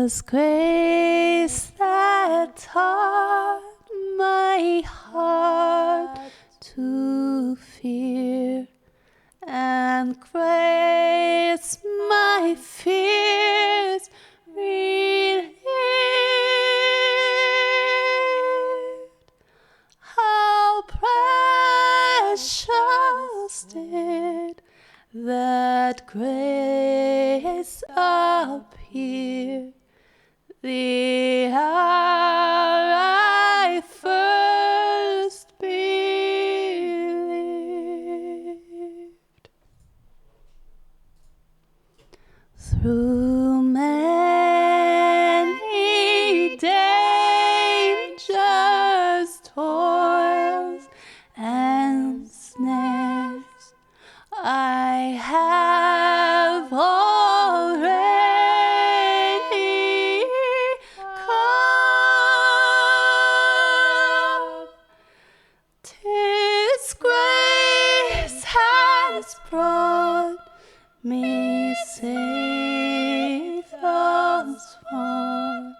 'twas grace that taught my heart to fear, and grace my fears relieved. How precious did that grace appear the hour I first believed. Through many dangers, toils, and snares, I have already come. 'Tis grace has brought me safe thus far,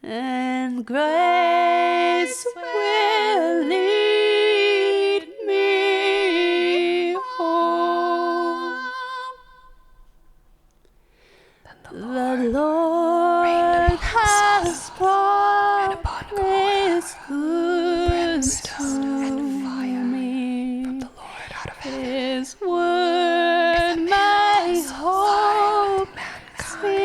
and grace will lead me home. The Lord has promised good to me. His word my hope secure.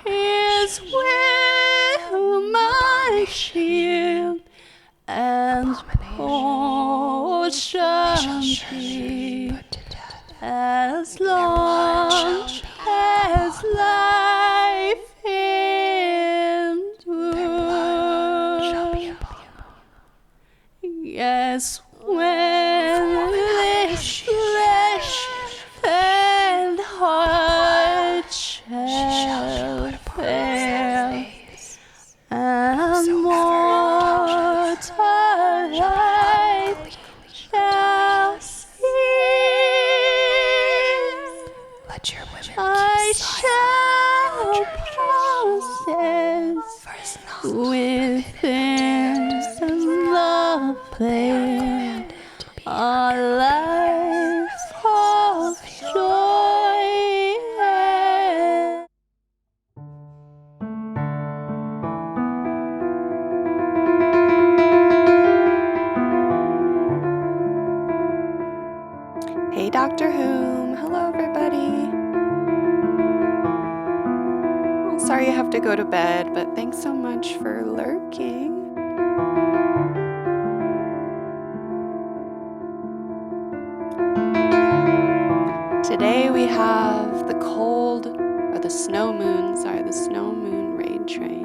His will my shield and portion be, as long as life endures. Yes, when this flesh and heart shall fail, and mortal life shall cease, I shall possess within the veil a life of joy. Hey, Dr. Whom. Hello, everybody. Oh, sorry you have to go to bed, but thanks so much for lurking. Today we have the snow moon raid train.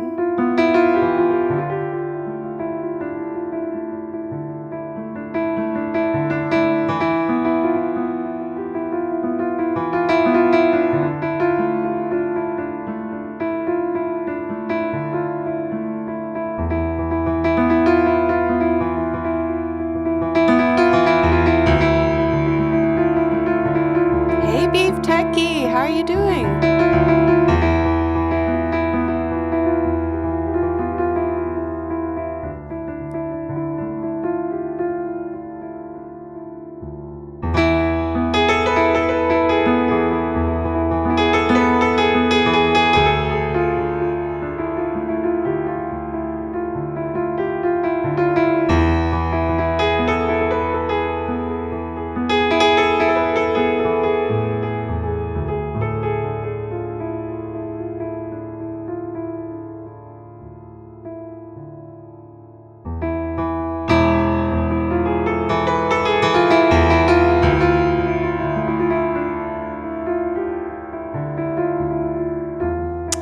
How are you doing?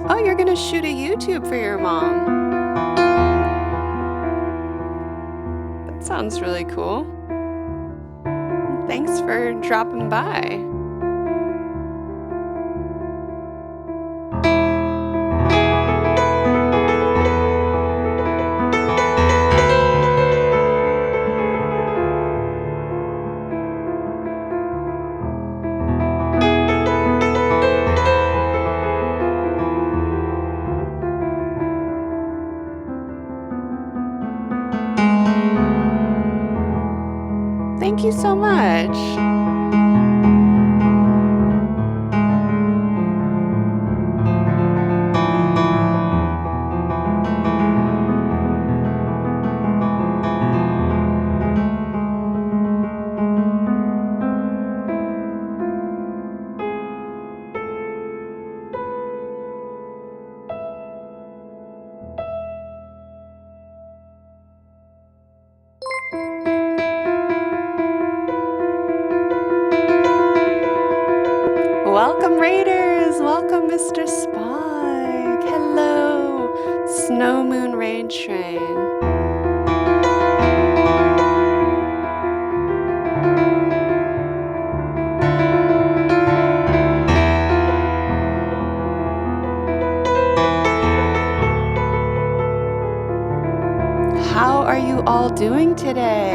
Oh, you're gonna shoot a YouTube for your mom. That sounds really cool. Thanks for dropping by. Thank you so much. Welcome, Raiders! Welcome, Mr. Spike! Hello, Snow Moon Raid Train. How are you all doing today?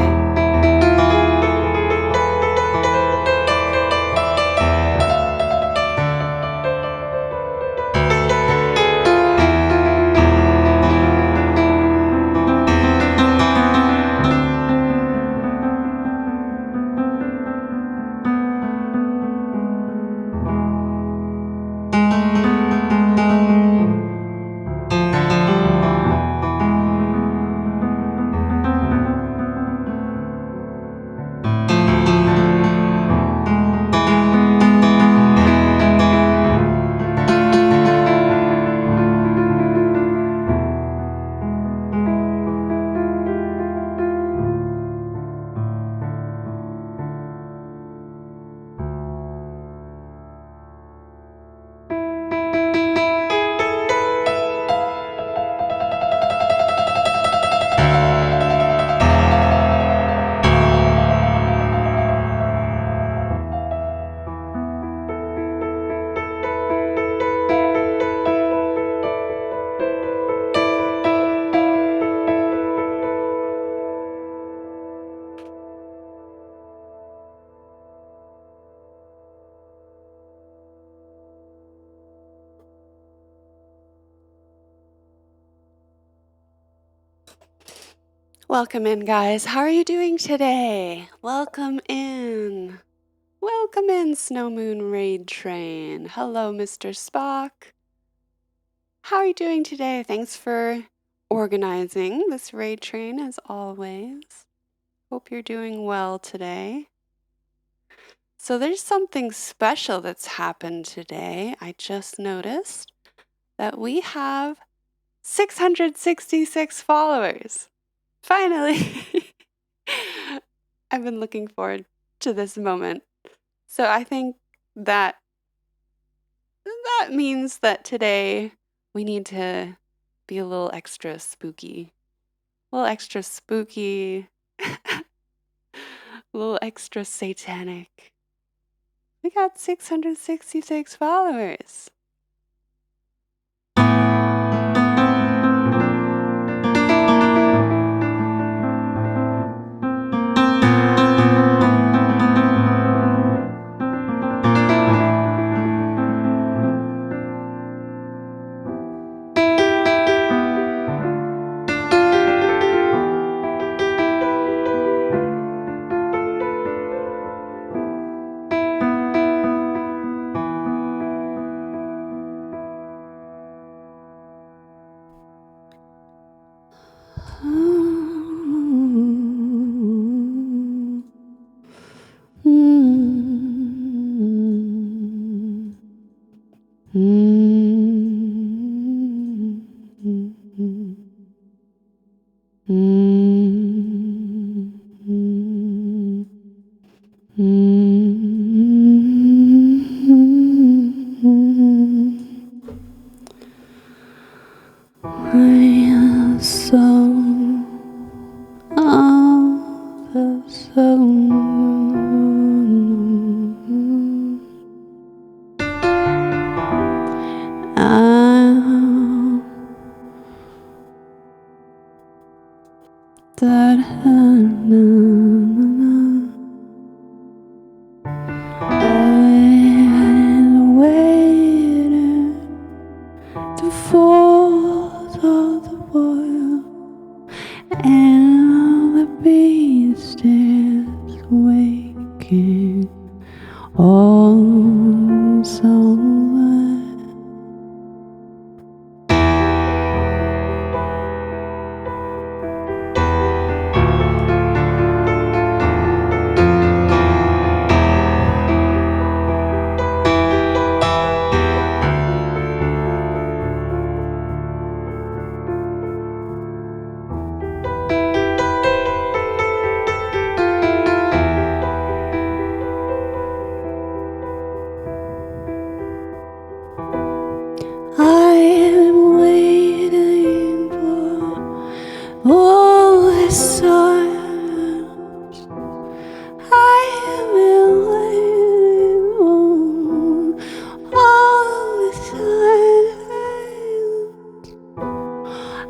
Welcome in, guys. How are you doing today? Welcome in. Welcome in, Snow Moon Raid Train. Hello, Mr. Spock. How are you doing today? Thanks for organizing this raid train as always. Hope you're doing well today. So there's something special that's happened today. I just noticed that we have 666 followers. Finally! I've been looking forward to this moment. So I think that means that today we need to be a little extra spooky. A little extra spooky. A little extra satanic. We got 666 followers.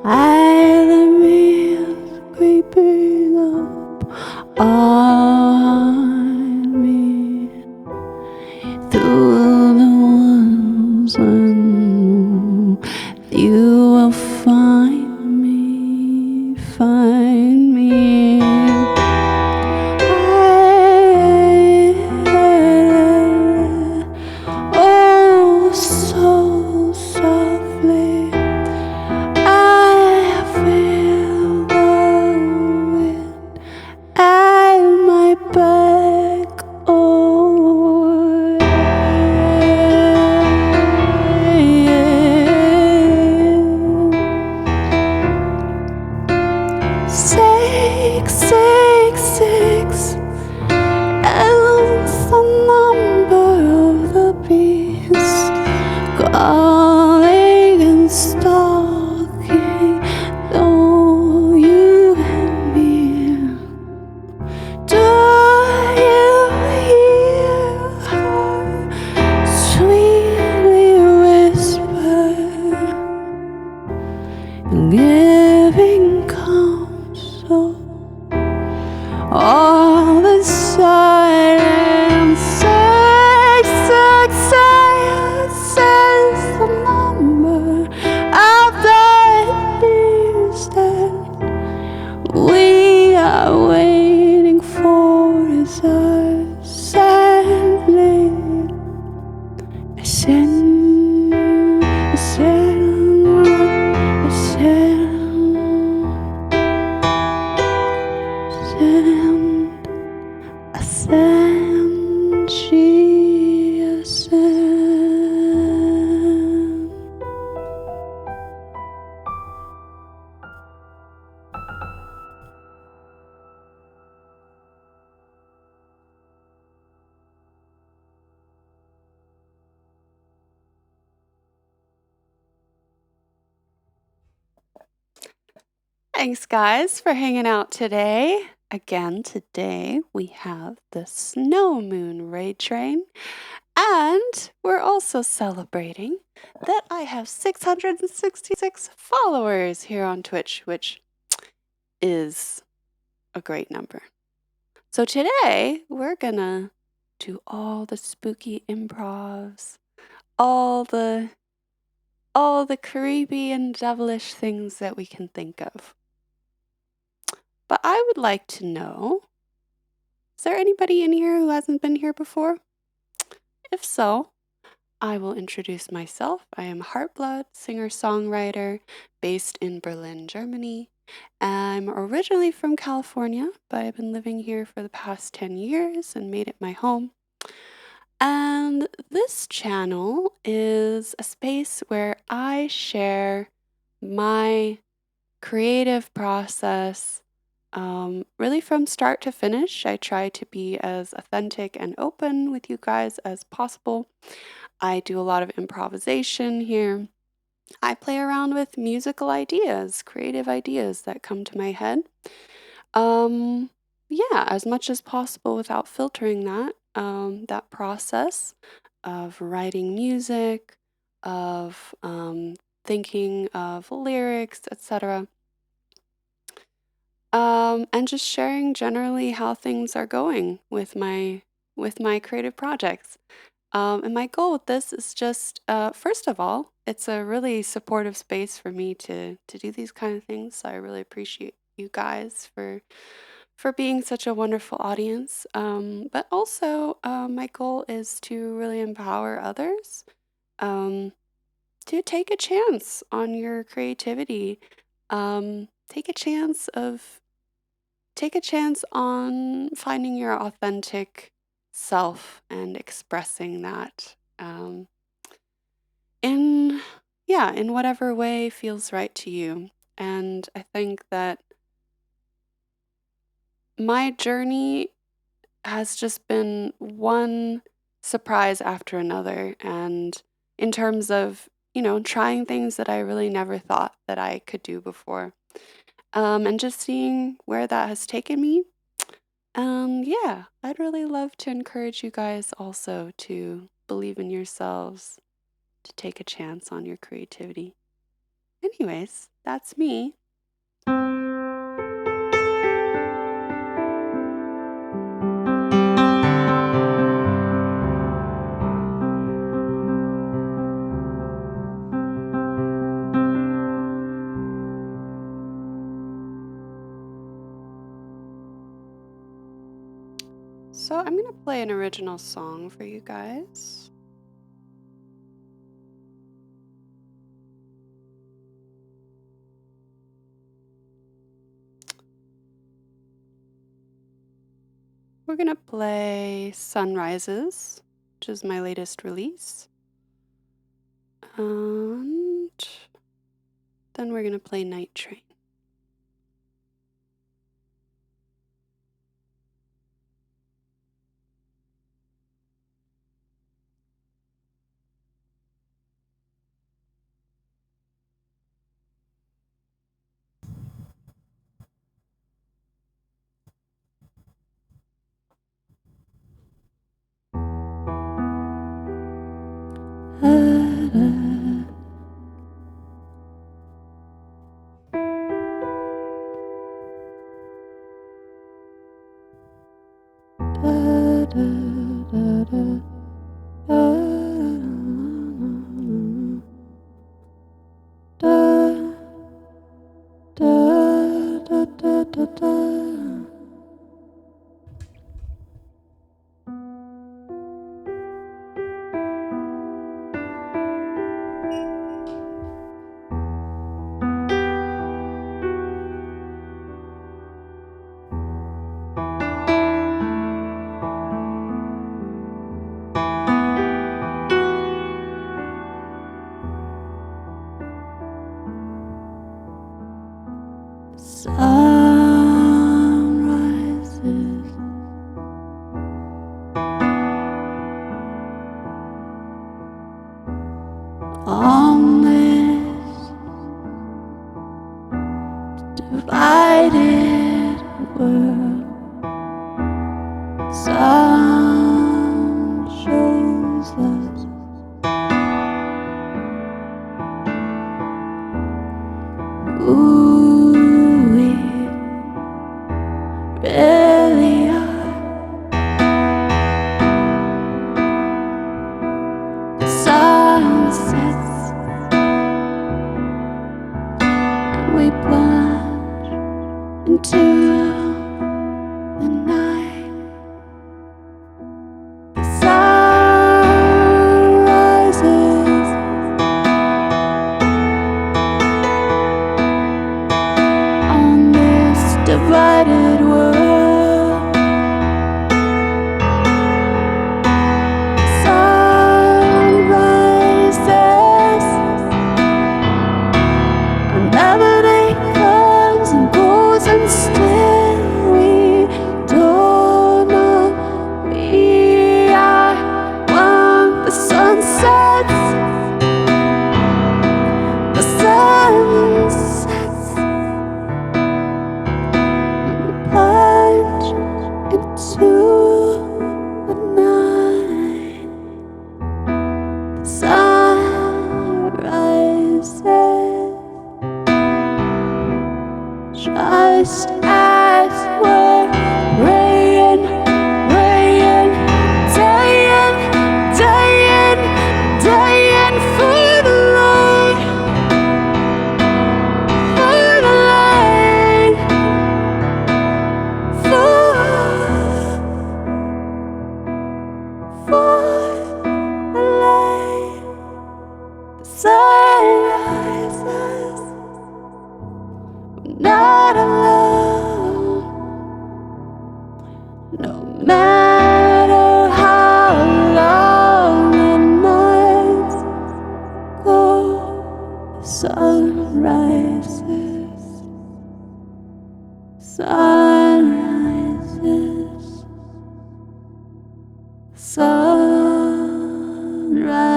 Enemies creeping up on me through the walls, and you will find me, find me. Oh, so softly I feel the wind at my back. Oh, yeah. 666 is the number of the beast, calling and stalking, though you and me. Do you hear her sweetly whisper, giving counsel? All the silence, 666 is the number of the beast that we are waiting for. As I sadly ascend, ascend, ascend, ascend, she ascend. Thanks, guys, for hanging out today. Again, today we have the Snow Moon Raid Train, and we're also celebrating that I have 666 followers here on Twitch, which is a great number. So today we're gonna do all the spooky improvs, all the creepy and devilish things that we can think of. But I would like to know, is there anybody in here who hasn't been here before? If so, I will introduce myself. I am Heartblood, singer-songwriter based in Berlin, Germany. I'm originally from California, but I've been living here for the past 10 years and made it my home. And this channel is a space where I share my creative process. Really from start to finish. I try to be as authentic and open with you guys as possible. I do a lot of improvisation here. I play around with musical ideas, creative ideas that come to my head. Yeah, as much as possible without filtering that process of writing music, of thinking of lyrics, etc. And just sharing generally how things are going with my creative projects. And my goal with this is just, first of all, it's a really supportive space for me to do these kind of things. So I really appreciate you guys for being such a wonderful audience. But also, my goal is to really empower others to take a chance on your creativity. Take a chance on finding your authentic self and expressing that in whatever way feels right to you. And I think that my journey has just been one surprise after another, and in terms of trying things that I really never thought that I could do before, and just seeing where that has taken me. Yeah, I'd really love to encourage you guys also to believe in yourselves, to take a chance on your creativity. Anyways, that's me. So I'm going to play an original song for you guys. We're going to play Sunrises, which is my latest release. And then we're going to play Night Train. Sunrises, on this divided world, sun shows us who we really are. The sun sets and we plunge into the night. The sun rises on this divided world. Sun rises, another day comes and goes, and still we don't know we are. When the sun sets, the sun sets, we plunge into the night. The sun rises just as we're praying, praying, day in, day in, day in, for the light, for the light, for the light. The sun rises, we're not alone, no matter how long the nights go. The sun rises, sun rises, sun rises.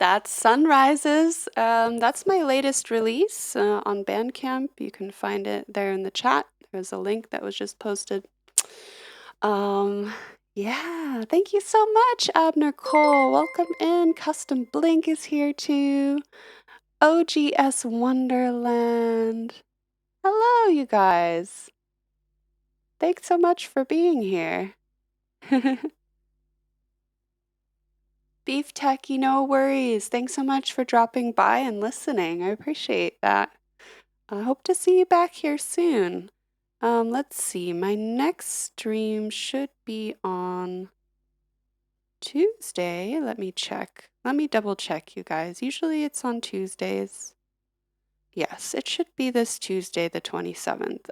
That's Sunrises. That's my latest release on Bandcamp. You can find it there in the chat. There's a link that was just posted. Yeah, thank you so much, Abner Cole. Welcome in. Custom Blink is here too. OGS Wonderland. Hello, you guys. Thanks so much for being here. Beef Techie, no worries. Thanks so much for dropping by and listening. I appreciate that. I hope to see you back here soon. Let's see. My next stream should be on Tuesday. Let me check. Let me double check, you guys. Usually it's on Tuesdays. Yes, it should be this Tuesday, the 27th.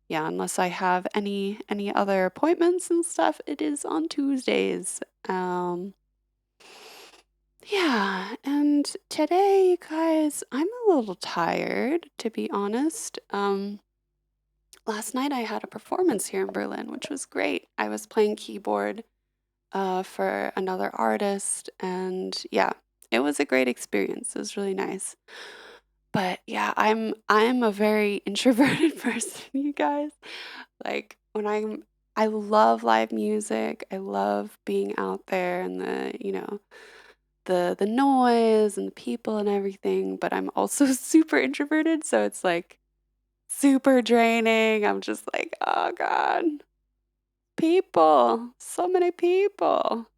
Yeah, unless I have any other appointments and stuff, it is on Tuesdays. Yeah, and today, you guys, I'm a little tired, to be honest. Last night I had a performance here in Berlin, which was great. I was playing keyboard for another artist, and yeah, it was a great experience. It was really nice. But yeah, I'm a very introverted person, you guys. Like I love live music. I love being out there and the noise and the people and everything, but I'm also super introverted, so it's like super draining. I'm just like, oh God, people, so many people.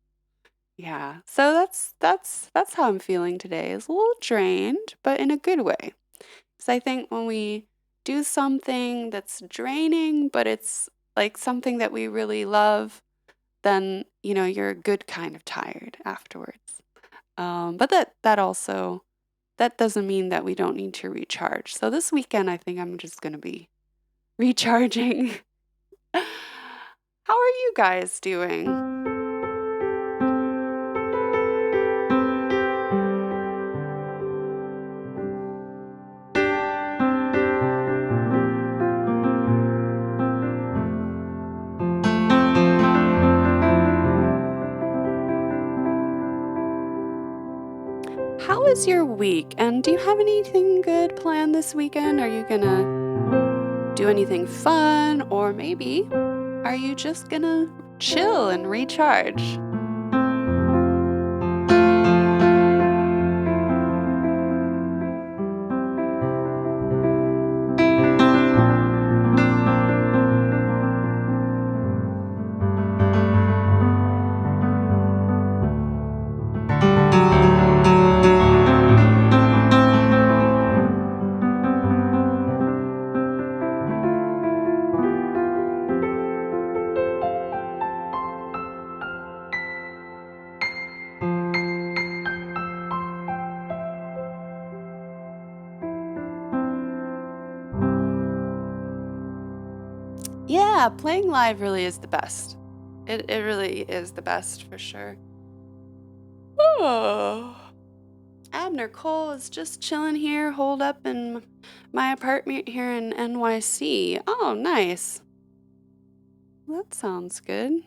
Yeah, so that's how I'm feeling today. It's a little drained, but in a good way. Because I think when we do something that's draining, but it's like something that we really love, then you're a good kind of tired afterwards. But that doesn't mean that we don't need to recharge. So this weekend, I think I'm just gonna be recharging. How are you guys doing? How is your week? And do you have anything good planned this weekend? Are you gonna do anything fun? Or maybe are you just gonna chill and recharge? Yeah, playing live really is the best. It really is the best for sure. Oh. Abner Cole is just chilling here, holed up in my apartment here in NYC. Oh, nice. That sounds good.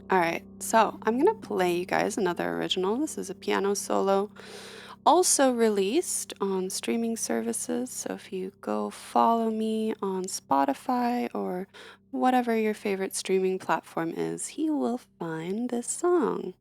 All right, so I'm gonna play you guys another original. This is a piano solo, also released on streaming services. So if you go follow me on Spotify or whatever your favorite streaming platform is, you will find this song.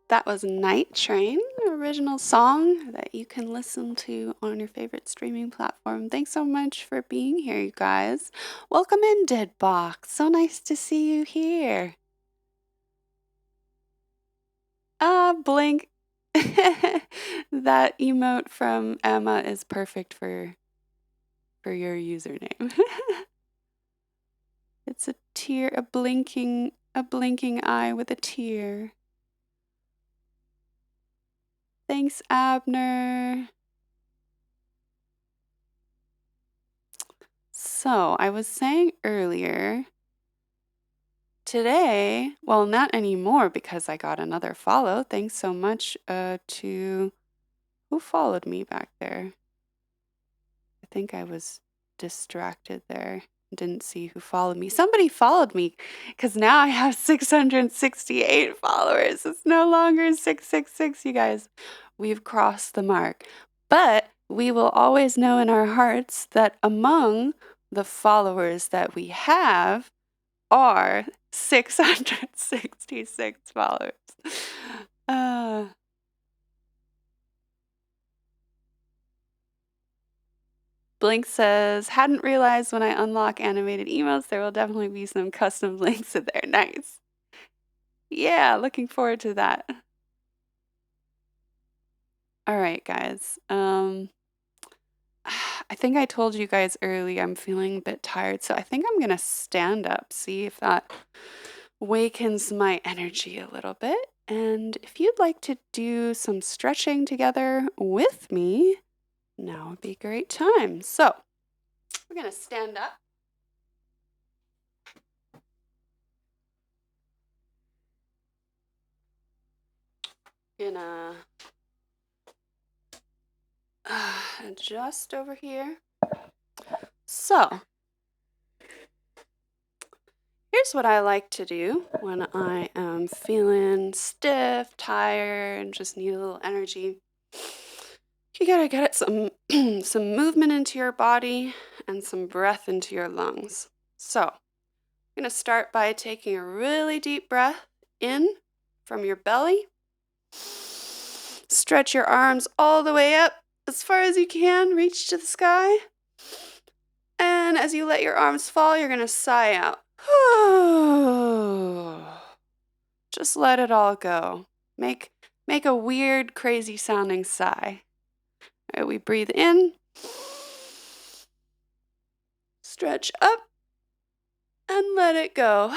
That was Night Train, original song that you can listen to on your favorite streaming platform. Thanks so much for being here, you guys. Welcome in, Deadbox. So nice to see you here. Blink. That emote from Emma is perfect for your username. It's a tear, a blinking eye with a tear. Thanks, Abner. So, I was saying earlier, today, well, not anymore because I got another follow. Thanks so much to who followed me back there. I think I was distracted there. Didn't see who followed me. Somebody followed me because now I have 668 followers. It's no longer 666, you guys. We've crossed the mark. But we will always know in our hearts that among the followers that we have are 666 followers. Blink says, hadn't realized when I unlock animated emails, there will definitely be some custom links in there. Nice. Yeah, looking forward to that. All right, guys. I think I told you guys early I'm feeling a bit tired, so I think I'm going to stand up, see if that wakens my energy a little bit. And if you'd like to do some stretching together with me, now would be a great time. So we're going to stand up. Gonna adjust over here. So here's what I like to do when I am feeling stiff, tired, and just need a little energy. You gotta get some movement into your body and some breath into your lungs. So I'm gonna start by taking a really deep breath in from your belly. Stretch your arms all the way up as far as you can, reach to the sky. And as you let your arms fall, you're gonna sigh out. Just let it all go. Make a weird, crazy sounding sigh. All right, we breathe in, stretch up, and let it go.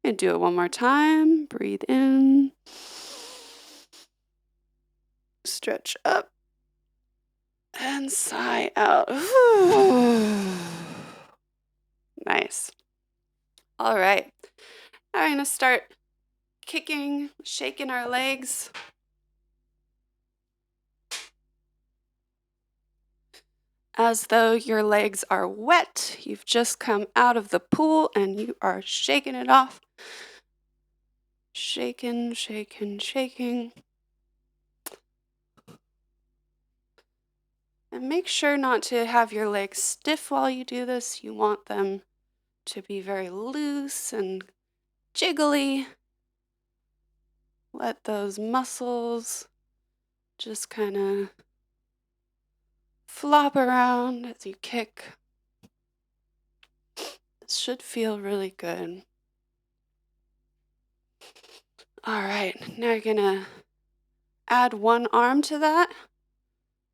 And do it one more time. Breathe in, stretch up, and sigh out. Nice. All right. Now we're going to start kicking, shaking our legs. As though your legs are wet. You've just come out of the pool and you are shaking it off. Shaking, shaking, shaking. And make sure not to have your legs stiff while you do this. You want them to be very loose and jiggly. Let those muscles just kind of flop around as you kick. This should feel really good. All right, now you're gonna add one arm to that.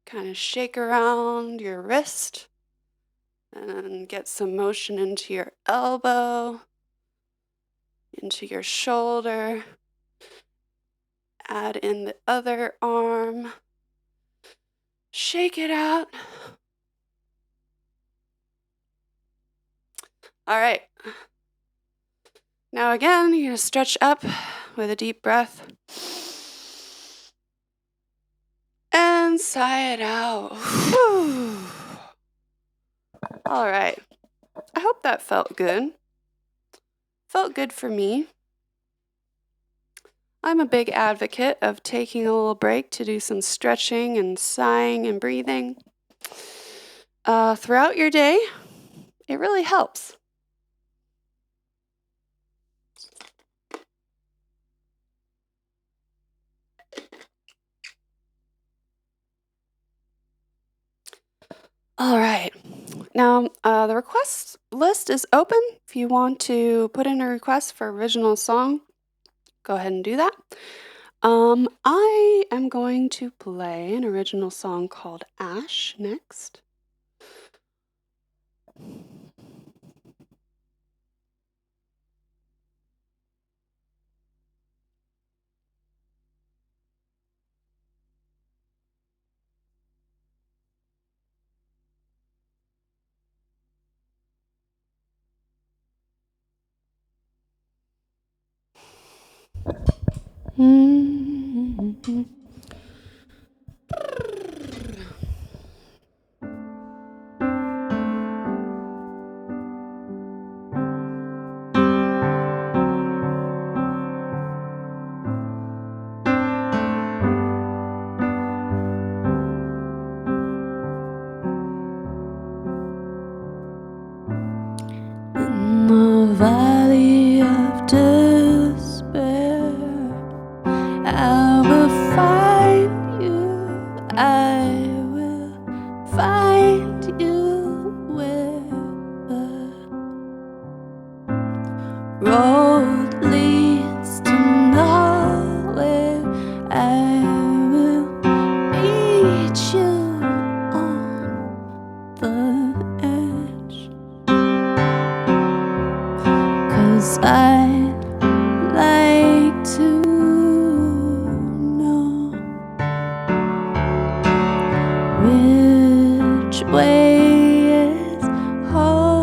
Kind of shake around your wrist and get some motion into your elbow, into your shoulder. Add in the other arm. Shake it out. All right. Now again, you're going to stretch up with a deep breath. And sigh it out. All right. I hope that felt good. Felt good for me. I'm a big advocate of taking a little break to do some stretching and sighing and breathing. Throughout your day, it really helps. All right. Now, the request list is open. If you want to put in a request for original song, go ahead and do that. I am going to play an original song called Ash next. In the valley of despair, I will find you. I will find you where the road leads to nowhere. I will meet you on the edge, 'cause I'd like to know which way is home.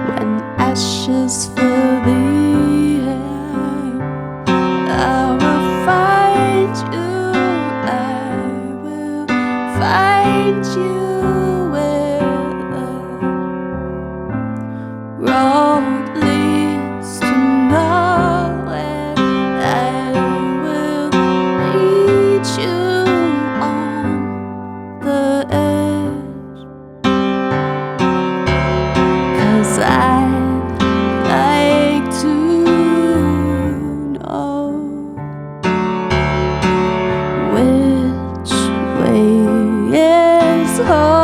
When ashes fill the air, I will find you. I will find you where the road leads to nowhere. I will meet you on the edge, 'cause I'd like to know which way is home.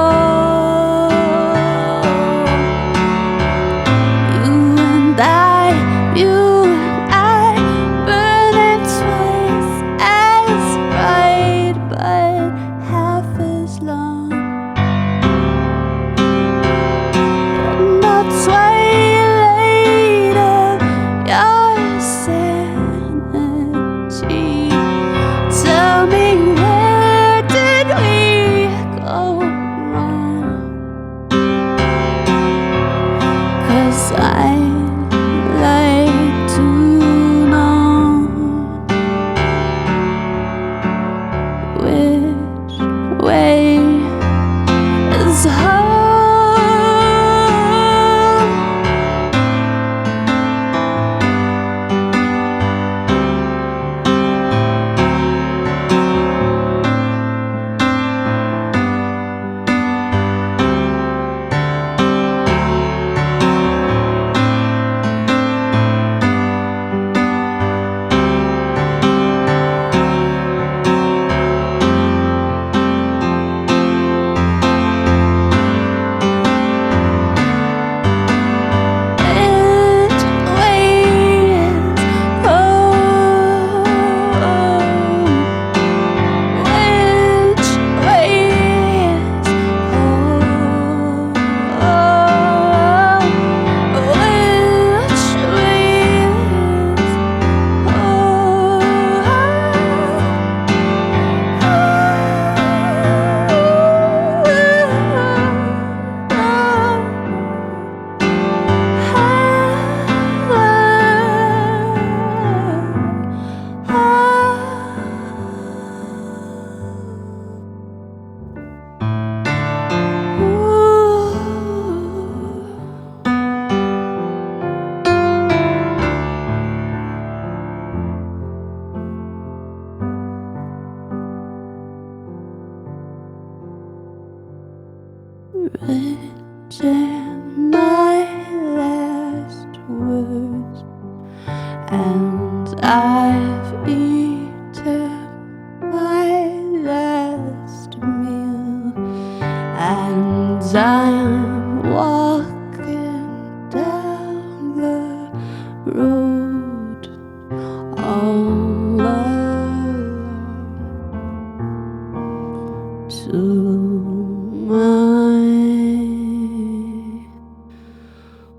You and I, burning twice as bright, but half as long. In the twilight of your sanity, tell me, where did we go wrong? 'Cause I'd like to know which way is home. Written my last words, and I've eaten road all alone to my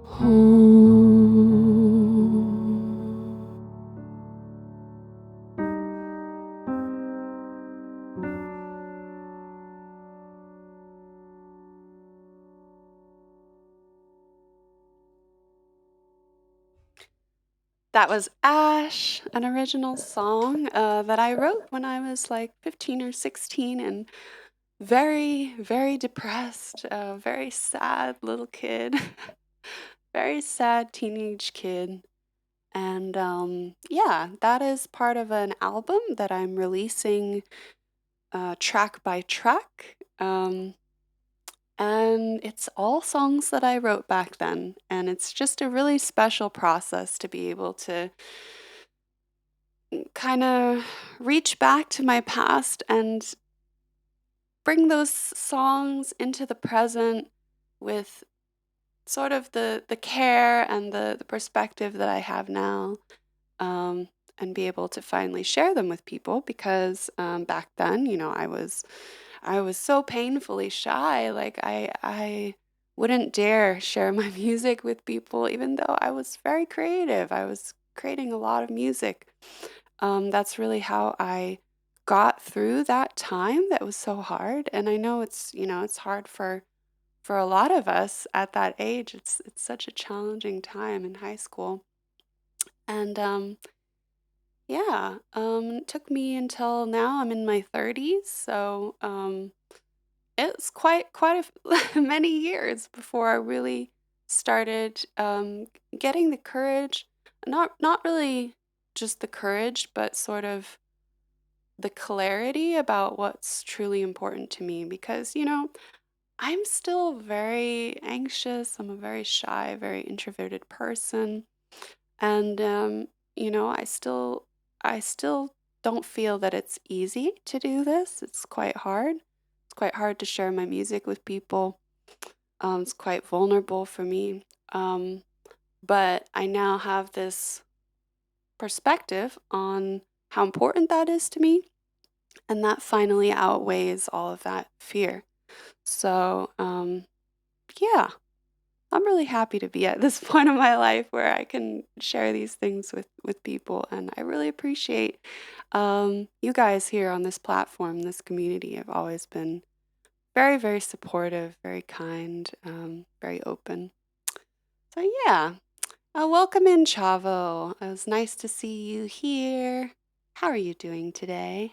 home. That was Ash, an original song that I wrote when I was like 15 or 16 and very, very depressed, very sad little kid, very sad teenage kid. And yeah, that is part of an album that I'm releasing track by track. And it's all songs that I wrote back then. And it's just a really special process to be able to kind of reach back to my past and bring those songs into the present with sort of the care and the perspective that I have now, and be able to finally share them with people because back then, you know, I was so painfully shy. Like I wouldn't dare share my music with people, even though I was very creative. I was creating a lot of music. That's really how I got through that time that was so hard. And I know it's, you know, it's hard for a lot of us at that age. It's such a challenging time in high school. And yeah, it took me until now I'm in my 30s, so it's quite many years before I really started getting the courage, not really just the courage, but sort of the clarity about what's truly important to me because, you know, I'm still very anxious. I'm a very shy, very introverted person. And you know, I still don't feel that it's easy to do this. It's quite hard. It's quite hard to share my music with people. It's quite vulnerable for me. But I now have this perspective on how important that is to me, and that finally outweighs all of that fear. So, yeah, I'm really happy to be at this point in my life where I can share these things with people, and I really appreciate you guys here on this platform, this community. Have always been very, very supportive, very kind, very open. So yeah, welcome in, Chavo. It was nice to see you here. How are you doing today?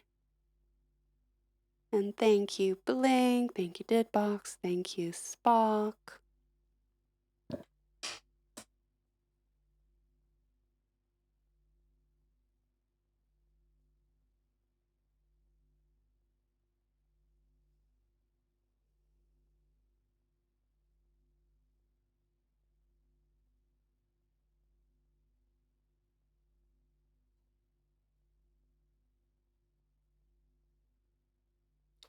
And thank you, Blink. Thank you, Didbox. Thank you, Spock.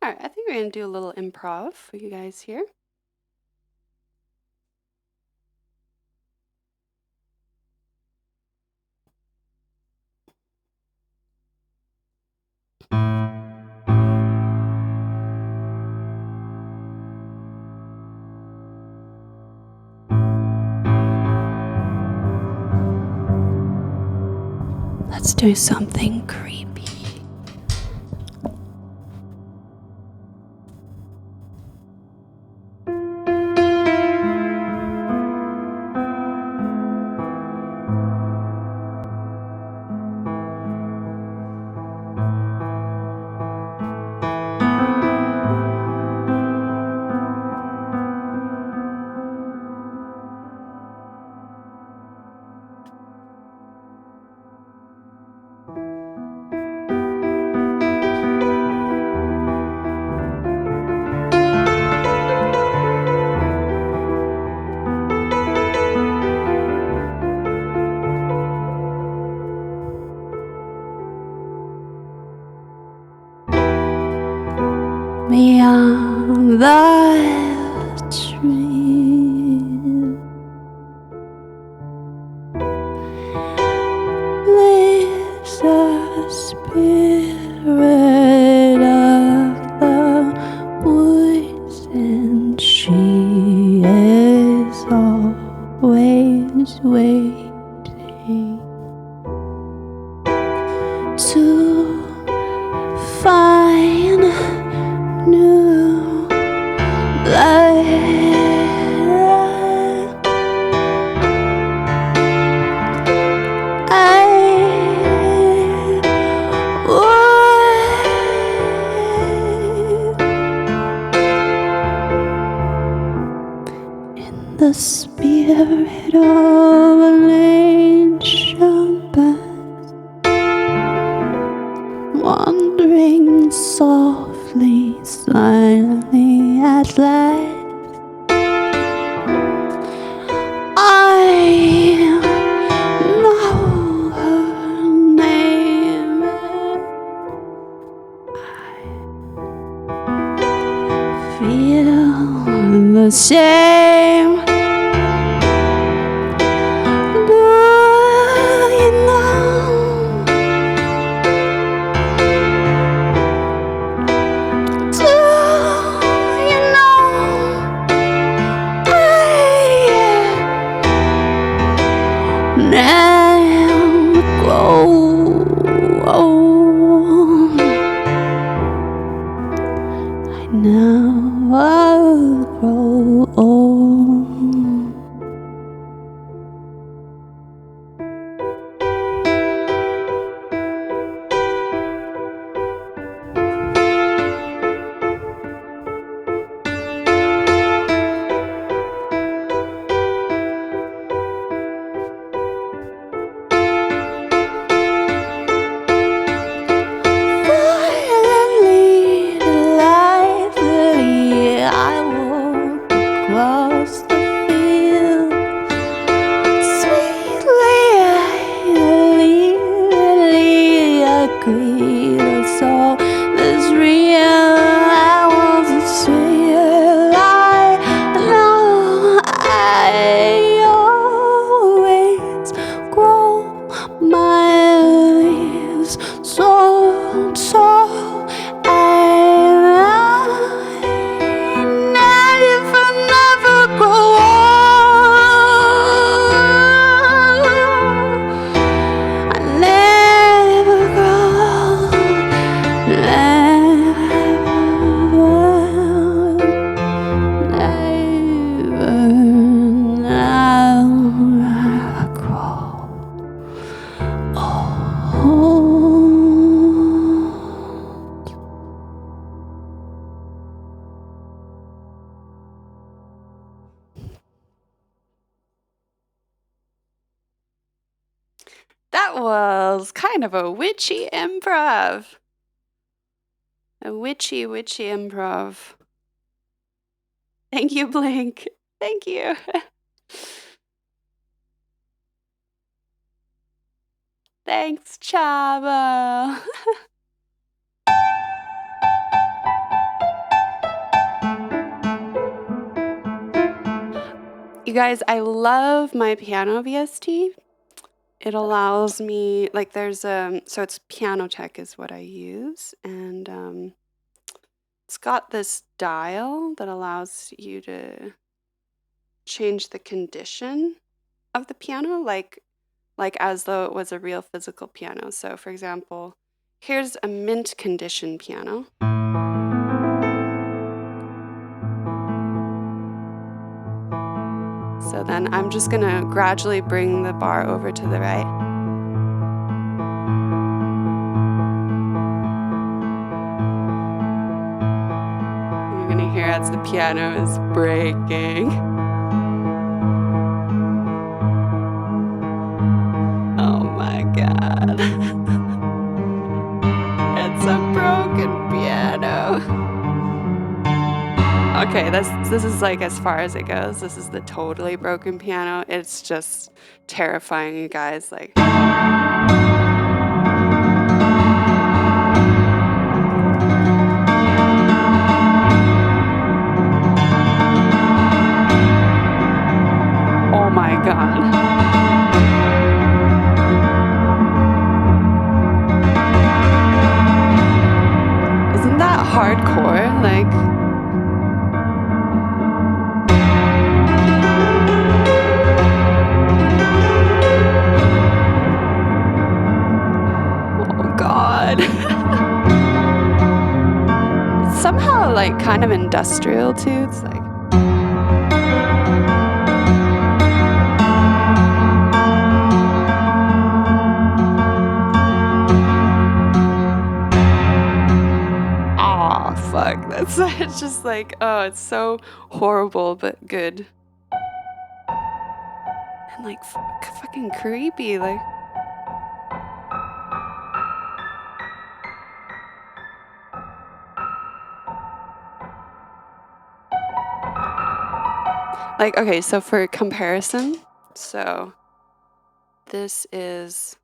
All right, I think we're going to do a little improv for you guys here. Let's do something creepy. Beyond the tree, spirit of the woods, and she is always waiting to find new blood. The spirit of an ancient past, wandering softly, silently at last. I know her name. I feel the same. That was kind of a witchy improv. A witchy improv. Thank you, Blink. Thank you. Thanks, Chavo. You guys, I love my piano VST. It allows me, like there's so it's Piano Tech is what I use, and it's got this dial that allows you to change the condition of the piano, like as though it was a real physical piano. So for example, here's a mint condition piano. So then I'm just gonna gradually bring the bar over to the right. You're gonna hear as the piano is breaking. Oh my God. It's a broken piano. Okay, this is like as far as it goes. This is the totally broken piano. It's just terrifying, you guys. Like, oh my God. like kind of industrial too. It's like. Oh, fuck. That's it's just like, oh, it's so horrible but good. And like fucking creepy, like. Like, okay, so for comparison, so this is,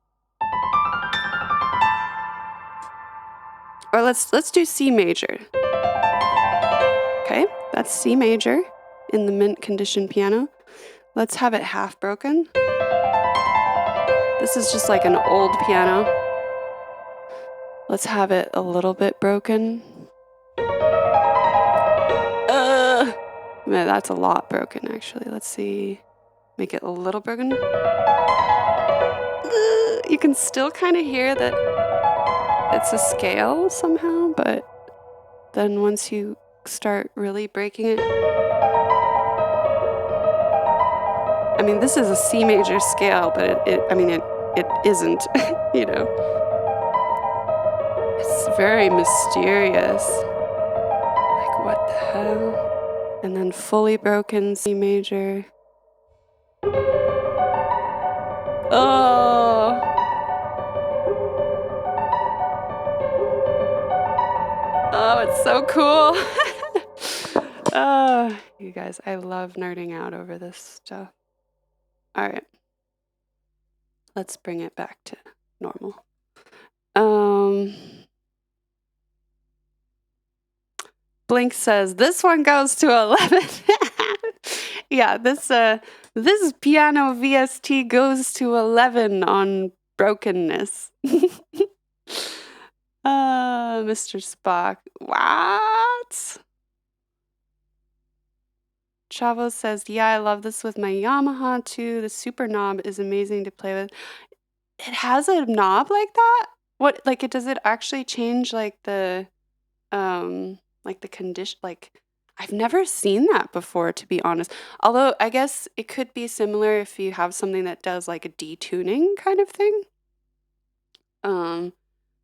or let's do C major. Okay, that's C major in the mint condition piano. Let's have it half broken. This is just like an old piano. Let's have it a little bit broken. Man, that's a lot broken actually. Let's see. Make it a little broken. You can still kind of hear that it's a scale somehow, but then once you start really breaking it. I mean, this is a C major scale, but it isn't, you know. It's very mysterious. Like, what the hell? And then fully broken C major. Oh. Oh, it's so cool. Oh, you guys, I love nerding out over this stuff. All right. Let's bring it back to normal. Blink says this one goes to 11. Yeah, this piano VST goes to 11 on brokenness. Mr. Spock. What? Chavo says, yeah, I love this with my Yamaha too. The super knob is amazing to play with. It has a knob like that? What, like, does it actually change like the condition? Like, I've never seen that before, to be honest. Although I guess it could be similar if you have something that does like a detuning kind of thing.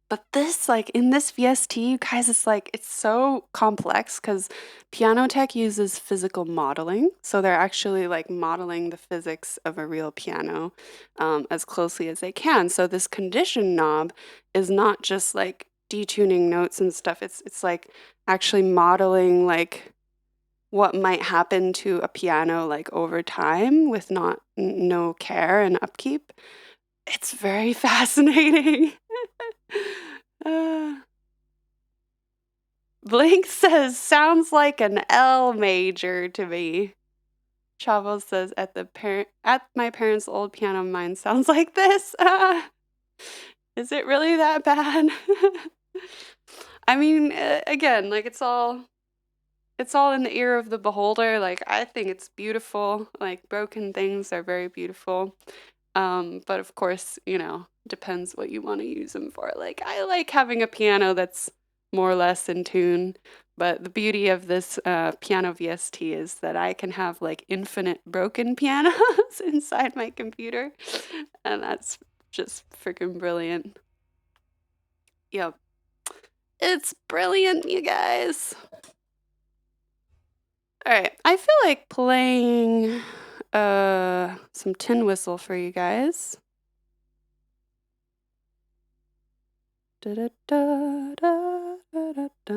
But this, like, in this VST, you guys, it's so complex because Piano Tech uses physical modeling. So they're actually like modeling the physics of a real piano as closely as they can. So this condition knob is not just like detuning notes and stuff. It's like actually modeling like what might happen to a piano like over time with no care and upkeep. It's very fascinating. Blink says, sounds like an L major to me. Chavo says, at my parents' old piano, mine sounds like this. Is it really that bad? I mean, again, like it's all in the ear of the beholder. Like, I think it's beautiful. Like, broken things are very beautiful. But of course, you know, depends what you want to use them for. Like, I like having a piano that's more or less in tune, but the beauty of this piano VST is that I can have like infinite broken pianos inside my computer, and that's just freaking brilliant. Yep. It's brilliant, you guys. All right, I feel like playing some tin whistle for you guys. Da da da da da da da.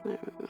There we go.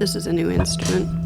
This is a new instrument.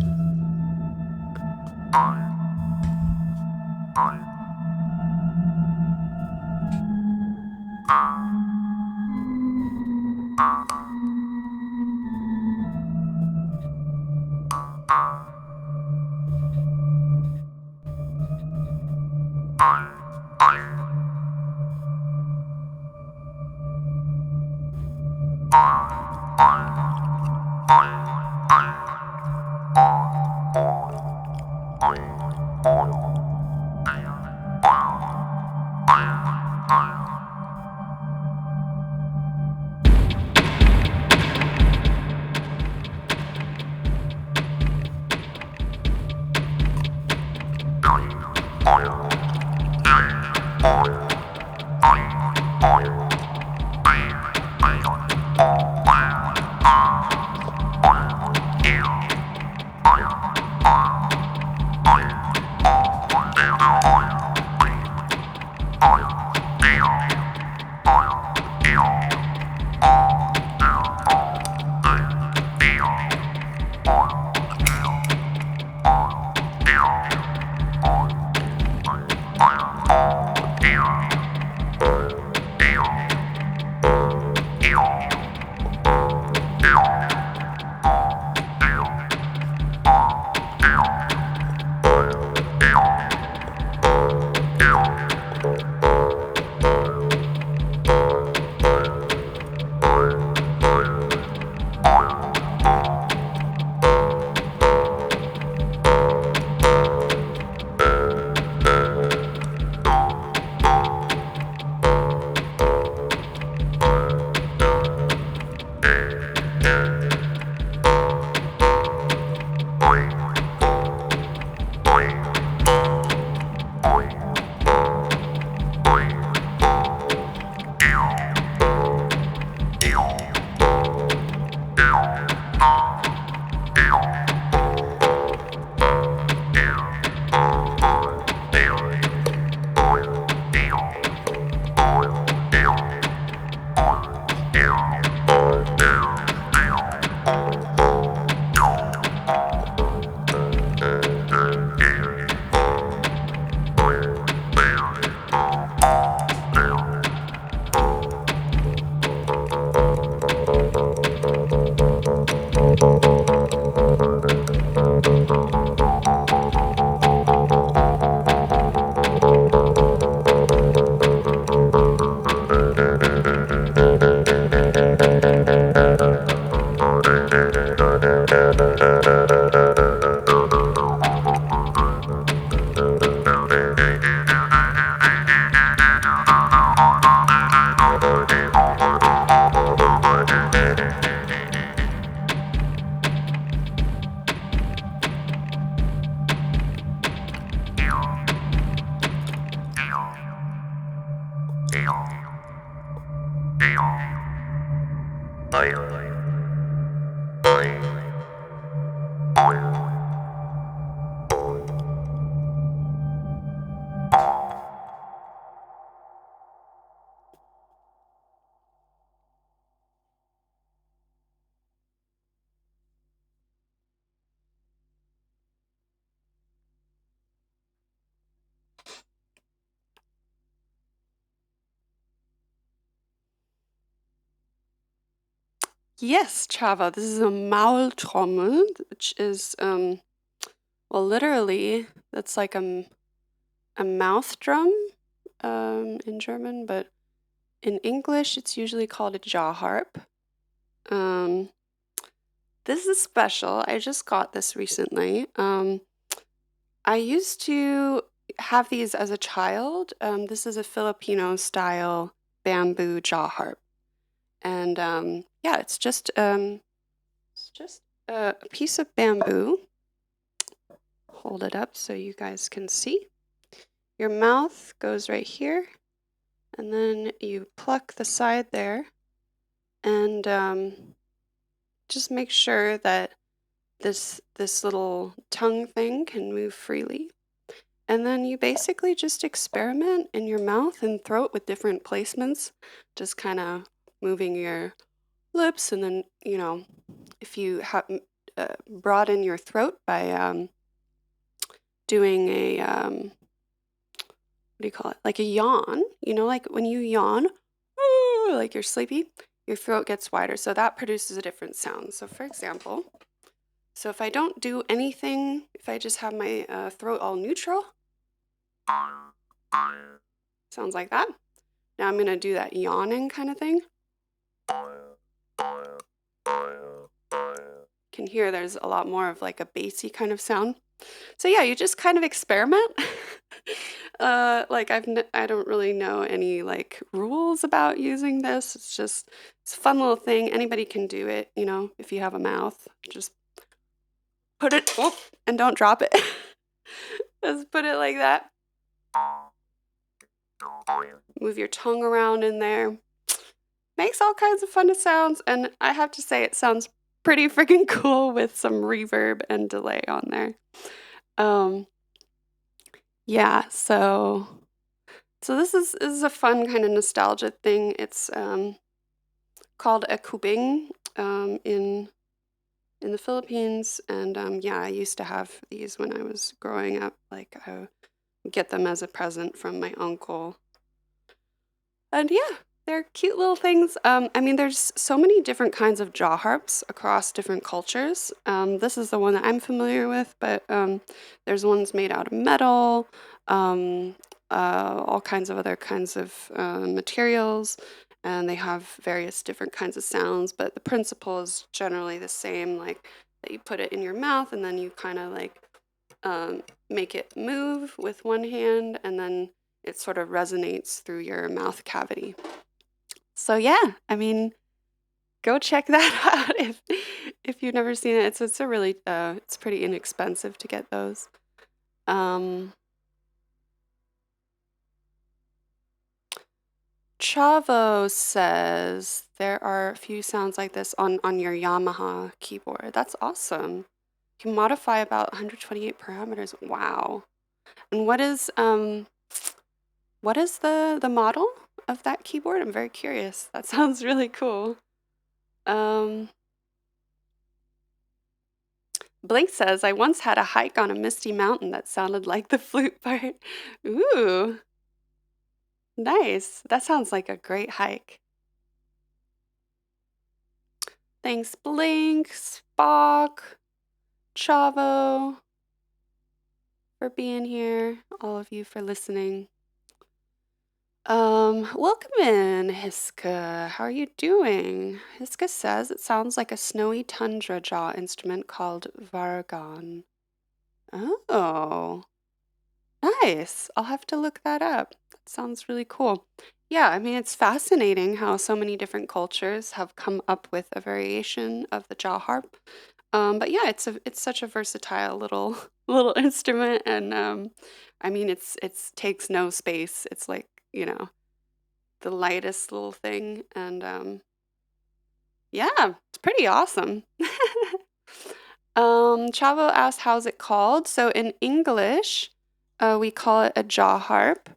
Yes, Chava, this is a Maultrommel, which is, well, literally, that's like a mouth drum in German, but in English, it's usually called a jaw harp. This is special. I just got this recently. I used to have these as a child. This is a Filipino-style bamboo jaw harp. And yeah, it's just a piece of bamboo. Hold it up so you guys can see. Your mouth goes right here, and then you pluck the side there, and just make sure that this little tongue thing can move freely. And then you basically just experiment in your mouth and throat with different placements, just kind of moving your lips, and then, if you broaden your throat by doing a what do you call it? Like a yawn. You know, like when you yawn, like you're sleepy, your throat gets wider. So that produces a different sound. So for example, so if I don't do anything, if I just have my throat all neutral, sounds like that. Now I'm going to do that yawning kind of thing. You can hear there's a lot more of like a bassy kind of sound. So yeah, you just kind of experiment. Like I don't really know any like rules about using this. It's a fun little thing. Anybody can do it, you know, if you have a mouth. Just put it, oh, and don't drop it. Just put it like that. Move your tongue around in there. Makes all kinds of fun sounds, and I have to say it sounds pretty freaking cool with some reverb and delay on there. Yeah, so this is a fun kind of nostalgia thing. It's called a kubing in the Philippines, and yeah, I used to have these when I was growing up. Like I would get them as a present from my uncle. And yeah, they're cute little things. I mean, there's so many different kinds of jaw harps across different cultures. This is the one that I'm familiar with, but there's ones made out of metal, all kinds of other kinds of materials, and they have various different kinds of sounds, but the principle is generally the same, like that you put it in your mouth and then you kind of like make it move with one hand, and then it sort of resonates through your mouth cavity. So yeah, I mean, go check that out if you've never seen it. It's a really it's pretty inexpensive to get those. Chavo says there are a few sounds like this on your Yamaha keyboard. That's awesome. You can modify about 128 parameters. Wow. And what is the model of that keyboard? I'm very curious. That sounds really cool. Blake says, I once had a hike on a misty mountain that sounded like the flute part. Ooh, nice. That sounds like a great hike. Thanks, Blink, Spock, Chavo, for being here. All of you for listening. Welcome in, Hiska. How are you doing? Hiska says it sounds like a snowy tundra jaw instrument called vargon. Oh, nice. I'll have to look that up. That sounds really cool. Yeah, I mean, it's fascinating how so many different cultures have come up with a variation of the jaw harp. But yeah, it's such a versatile little little instrument, and I mean, it's takes no space. It's like, you know, the lightest little thing, and yeah, it's pretty awesome. Chavo asked, how's it called? So in English, we call it a jaw harp.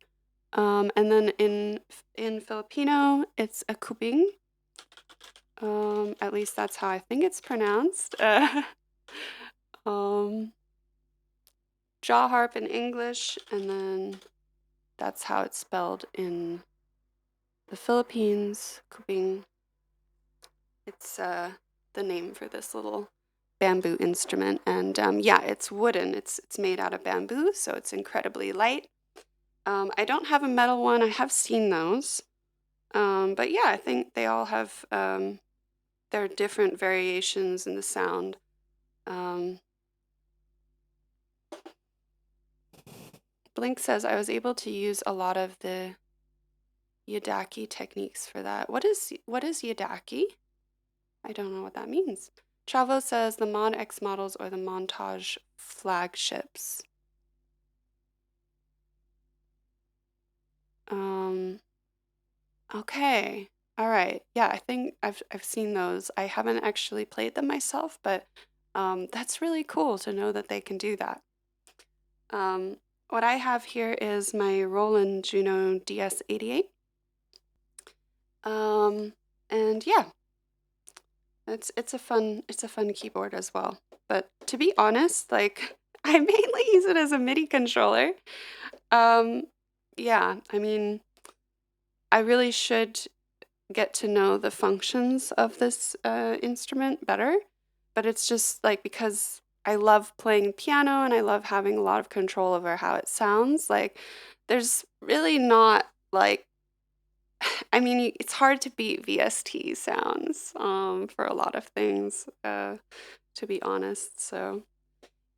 And then in Filipino, it's a kubing. At least that's how I think it's pronounced. Jaw harp in English, and then that's how it's spelled in the Philippines. Kubing. It's the name for this little bamboo instrument, and yeah, it's wooden. It's made out of bamboo, so it's incredibly light. I don't have a metal one. I have seen those, but yeah, I think they all have their different variations in the sound. Blink says I was able to use a lot of the Yadaki techniques for that. What is Yadaki? I don't know what that means. Chavo says the Mod X models or the Montage flagships. Okay. All right. Yeah, I think I've seen those. I haven't actually played them myself, but that's really cool to know that they can do that. What I have here is my Roland Juno DS88. And yeah, it's a fun keyboard as well. but to be honest, like I mainly use it as a MIDI controller. Yeah, I mean, I really should get to know the functions of this instrument better, but it's just like because I love playing piano and I love having a lot of control over how it sounds, like there's really not like I mean, it's hard to beat VST sounds for a lot of things, to be honest. So,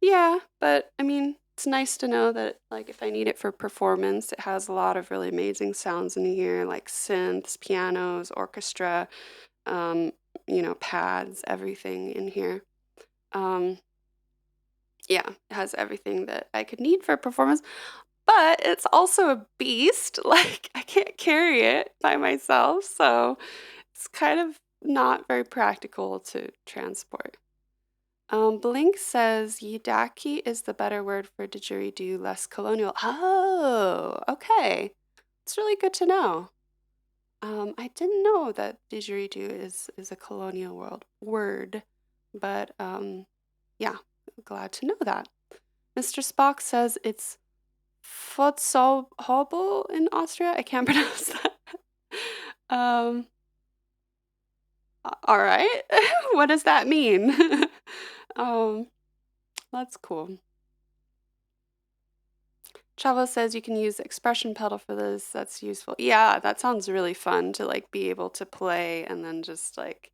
yeah, but I mean, it's nice to know that, like, if I need it for performance, it has a lot of really amazing sounds in here, like synths, pianos, orchestra, um, pads, everything in here. Yeah, it has everything that I could need for performance. But it's also a beast. Like, I can't carry it by myself, so it's kind of not very practical to transport. Blink says Yidaki is the better word for didgeridoo, less colonial. Oh, okay. It's really good to know. I didn't know that didgeridoo is a colonial word, but yeah, glad to know that. Mr. Spock says it's Futzalhobel in Austria. I can't pronounce that. Um, all right. What does that mean? um, that's cool. Chavo says you can use the expression pedal for this. That's useful. Yeah, that sounds really fun to like be able to play and then just like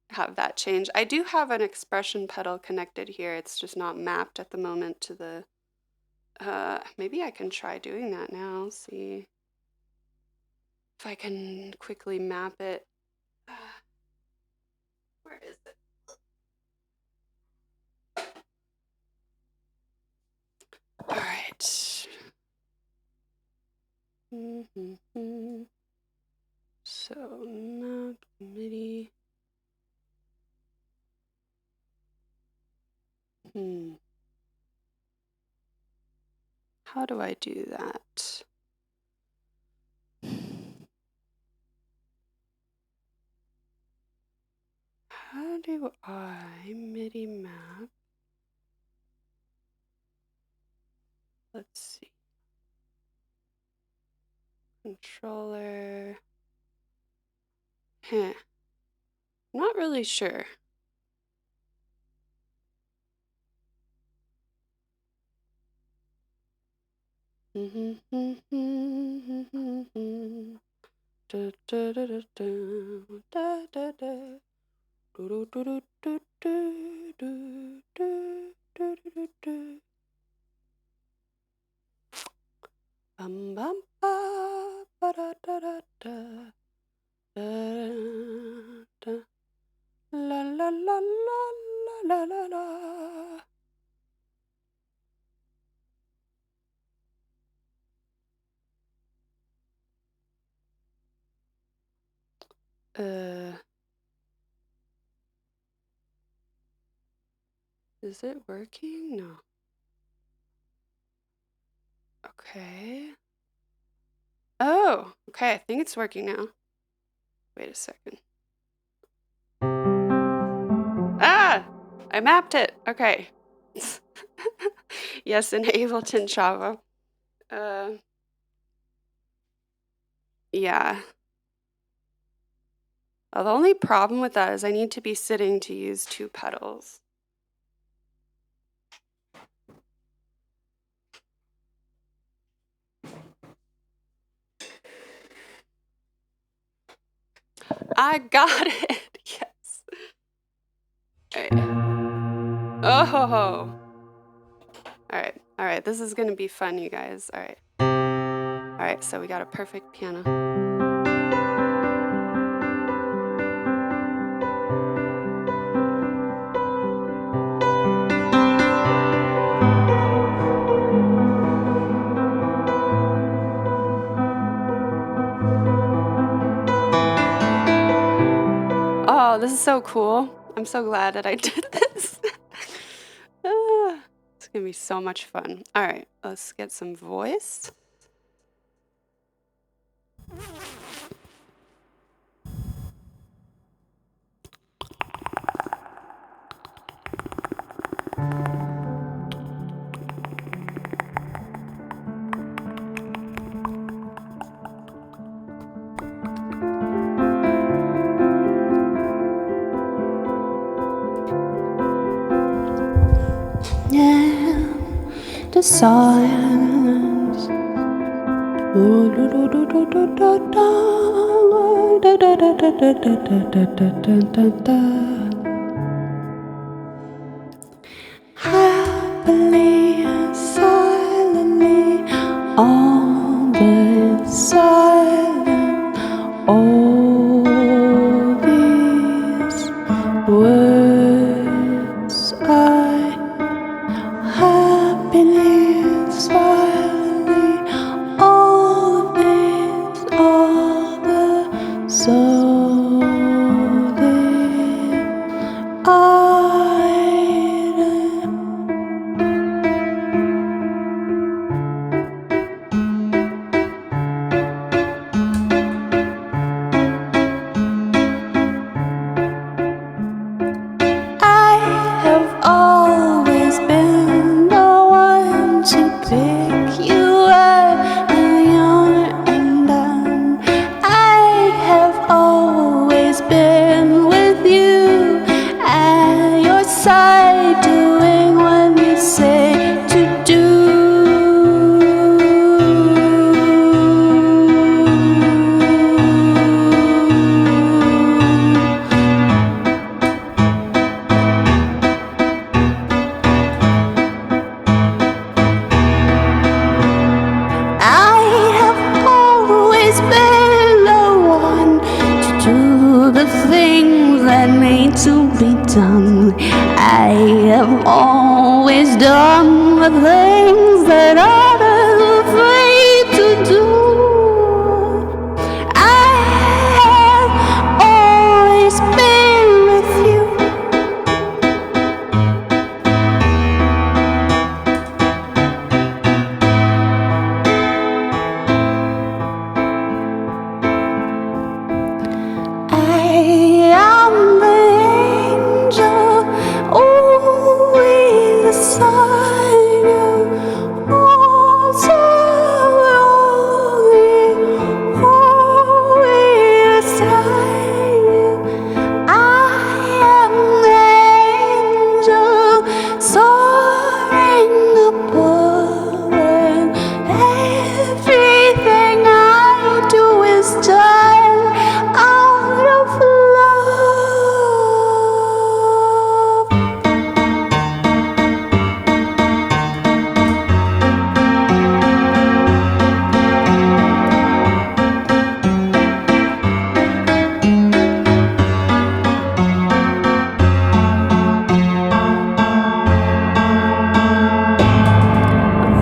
have that change. I do have an expression pedal connected here. It's just not mapped at the moment to the maybe I can try doing that now. See if I can quickly map it. Where is it? All right. So map MIDI. How do I do that? How do I MIDI map? Let's see. Controller. Not really sure. Bum bum ba ba da da da da da da la la la la la la la. Is it working? No. Okay. Oh, okay. I think it's working now. Wait a second. Ah! I mapped it. Okay. Yes, in Ableton Java. Yeah. The only problem with that is I need to be sitting to use two pedals. I got it. Yes. All right. Oh. All right. All right. This is going to be fun, you guys. All right. All right. So we got a perfect piano. Oh, this is so cool. I'm so glad that I did this. It's going to be so much fun. All right. Let's get some voice. and the silence. Happily and silently, all but silent, all these words I happily and silently, all of these are the so that I have always been the one to pick you up when you're undone. I have always been with you at your side, doing what you say to do. I have always been the one to do the things that need to be done. I have always done the things that others are afraid to do. I have always been with you. I am the angel, always beside you, also always beside you. I am the angel, soaring above, and everything I do is done out of love.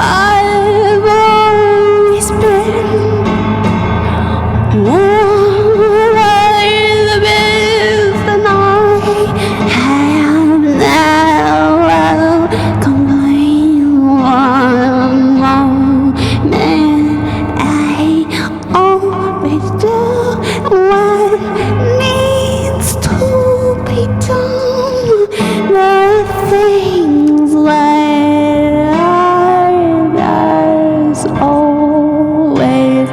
I've always been one of the best, and I am now. I'll complain one moment. I always do what needs to be done. The things that others always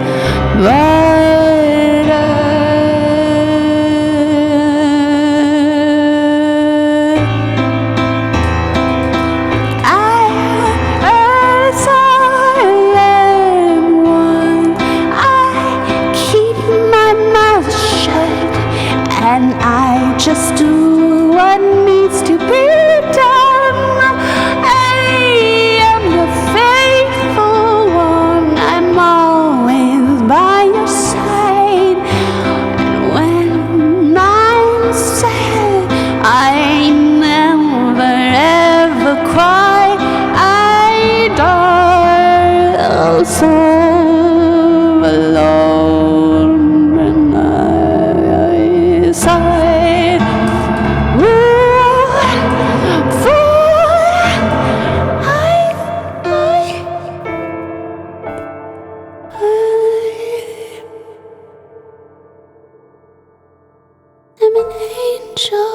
and I just do what needs to be done. I am the faithful one. I'm always by your side. And when I'm sad, I never ever cry. I die so alone and I sighed. I'm an angel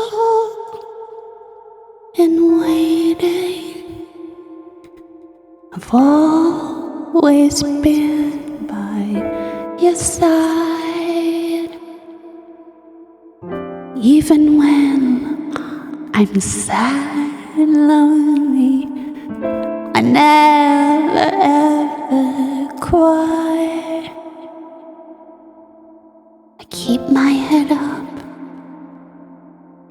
in waiting. I've always been by your side, even when I'm sad and lonely. never ever cry. I keep my head up,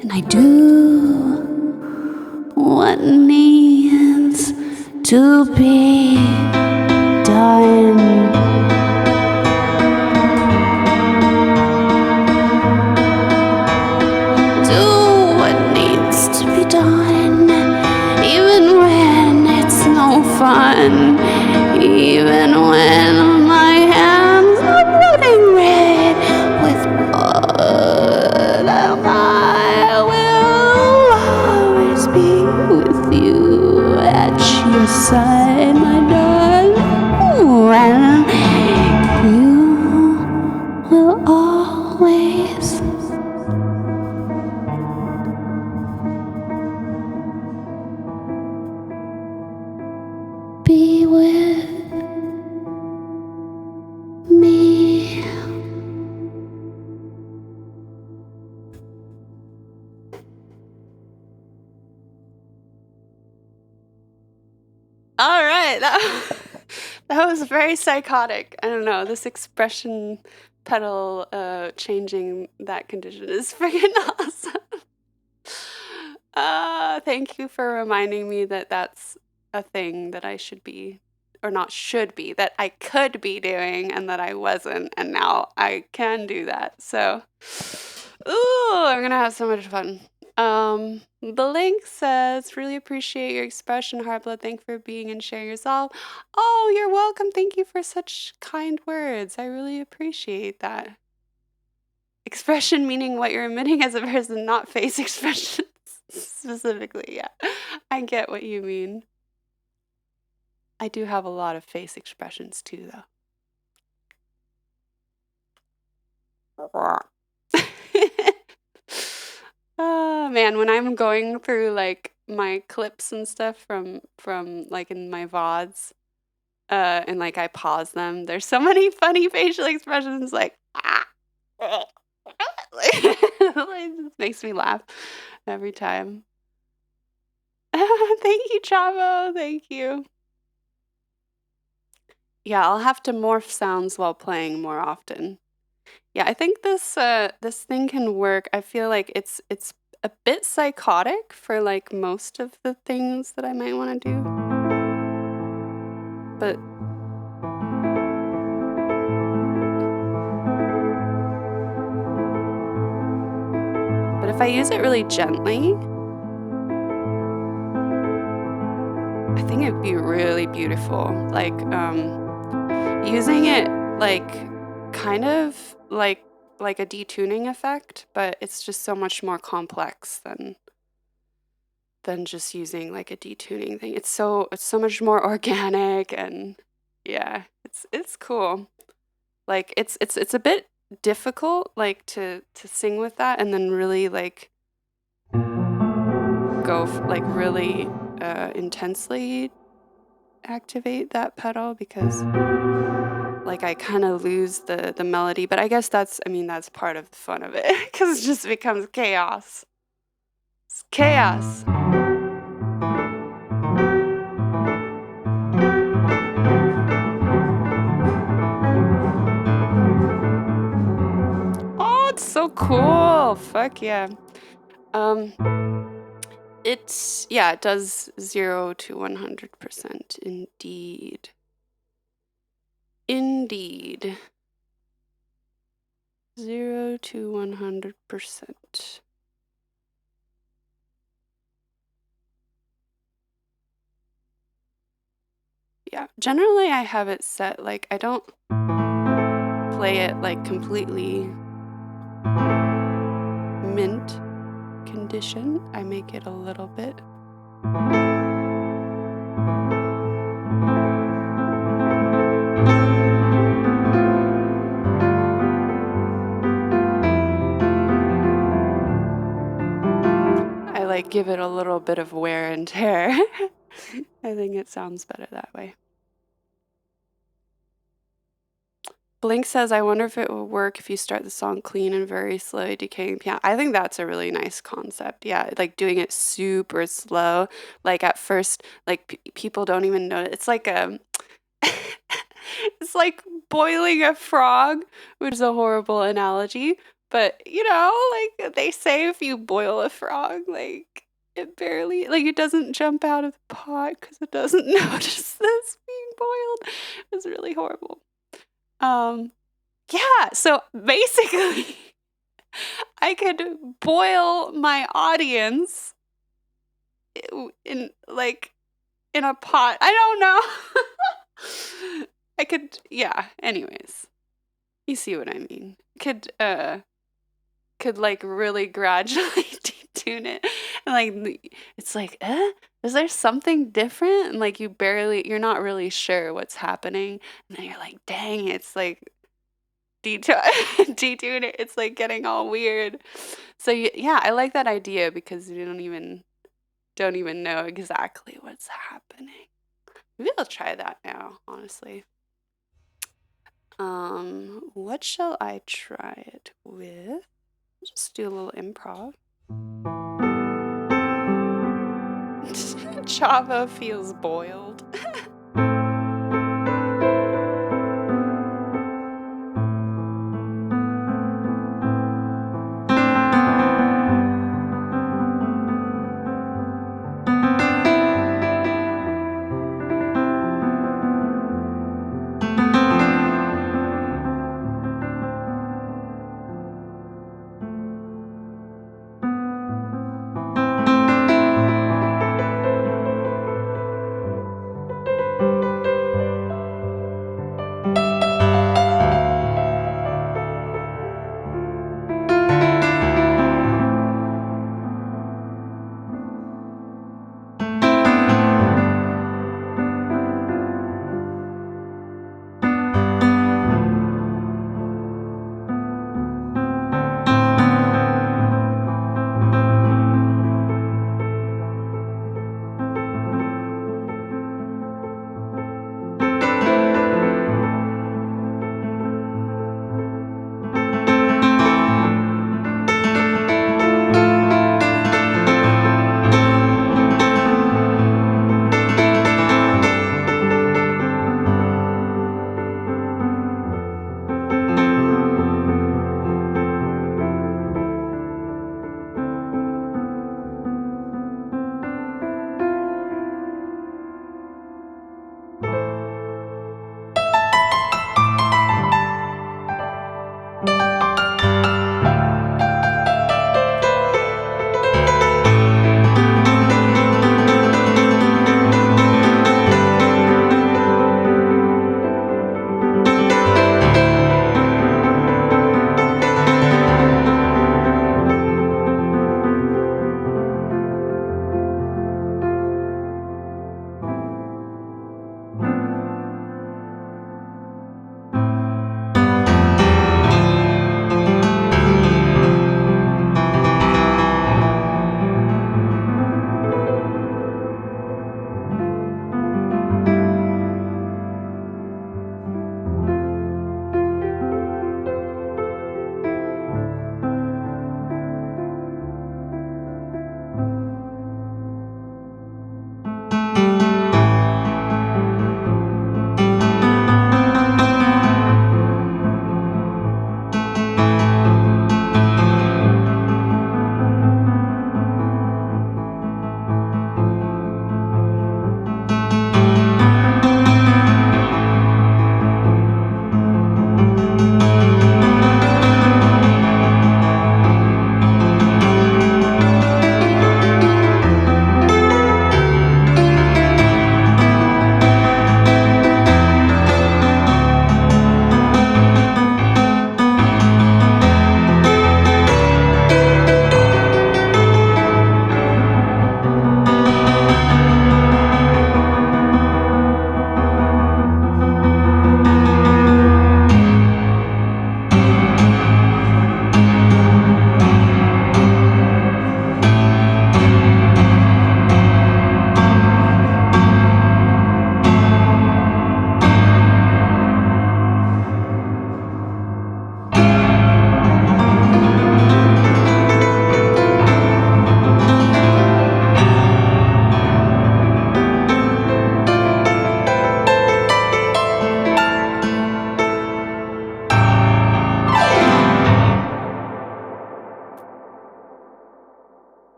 and I do what needs to be done. Do what needs to be done, even when it's no fun, even when my hands are running red with blood. I will always be with you at your side, my darling, and you will always be with me. All right, that was very psychotic. I don't know, this expression pedal changing that condition is freaking awesome. Thank you for reminding me that that's a thing that I should be, or not should be, that I could be doing and that I wasn't, and now I can do that. So, ooh, I'm gonna have so much fun. The link says, really appreciate your expression, Heartblood. Thank you for being and sharing yourself. Oh, you're welcome. Thank you for such kind words. I really appreciate that. Expression meaning what you're emitting as a person, not face expressions specifically. Yeah, I get what you mean. I do have a lot of face expressions too, though. Oh man, when I'm going through like my clips and stuff from like in my VODs, and like I pause them, there's so many funny facial expressions like it just makes me laugh every time. Thank you, Chavo. Thank you. Yeah, I'll have to morph sounds while playing more often. Yeah, I think this this thing can work. I feel like it's a bit psychotic for like most of the things that I might want to do. But if I use it really gently, I think it'd be really beautiful. Like using it like kind of like a detuning effect, but it's just so much more complex than just using like a detuning thing. It's so much more organic, and yeah, it's cool. Like it's a bit difficult like to sing with that and then really like go like really intensely activate that pedal, because like I kind of lose the melody, but I guess that's part of the fun of it because it just becomes chaos. It's chaos. Oh, it's so cool. Fuck yeah. It does 0 to 100%. Indeed. Indeed. 0 to 100%. Yeah, generally I have it set like I don't play it like completely mint condition. I make it a little bit. I like give it a little bit of wear and tear. I think it sounds better that way. Blink says, I wonder if it would work if you start the song clean and very slowly decaying piano. I think that's a really nice concept. Yeah, like doing it super slow. Like at first, like people don't even know. It's like it's like boiling a frog, which is a horrible analogy. But like they say, if you boil a frog, like it barely, like it doesn't jump out of the pot because it doesn't notice this being boiled. It's really horrible. Yeah, so basically, I could boil my audience in like in a pot. I don't know. I could, yeah, anyways. You see what I mean. Could like really gradually detune it. And like it's like, is there something different? And like you're not really sure what's happening. And then you're like, dang, it's like detune it. It's like getting all weird. So yeah, I like that idea because you don't even know exactly what's happening. Maybe I'll try that now, honestly. What shall I try it with? Just do a little improv. Chavo feels boiled.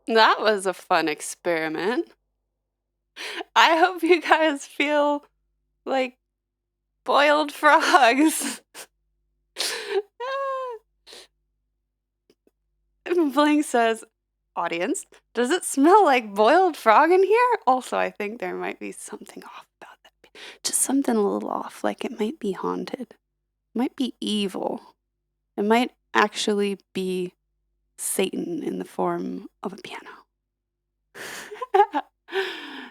That was a fun experiment. I hope you guys feel like boiled frogs. Bling says, audience, does it smell like boiled frog in here? Also, I think there might be something off about that. Just something a little off, like it might be haunted. It might be evil. It might actually be Satan in the form of a piano.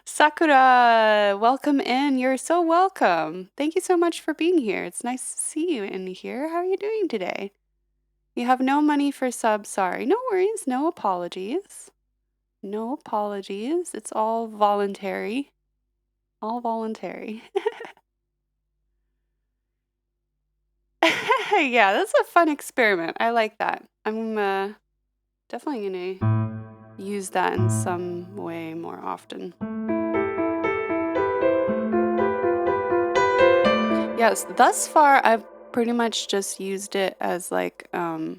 Sakura, welcome in. You're so welcome. Thank you so much for being here. It's nice to see you in here. How are you doing today? You have no money for subs, sorry. No worries, no apologies. No apologies. It's all voluntary. All voluntary. Yeah, that's a fun experiment. I like that. I'm definitely gonna use that in some way more often. Yes, thus far I've pretty much just used it as like a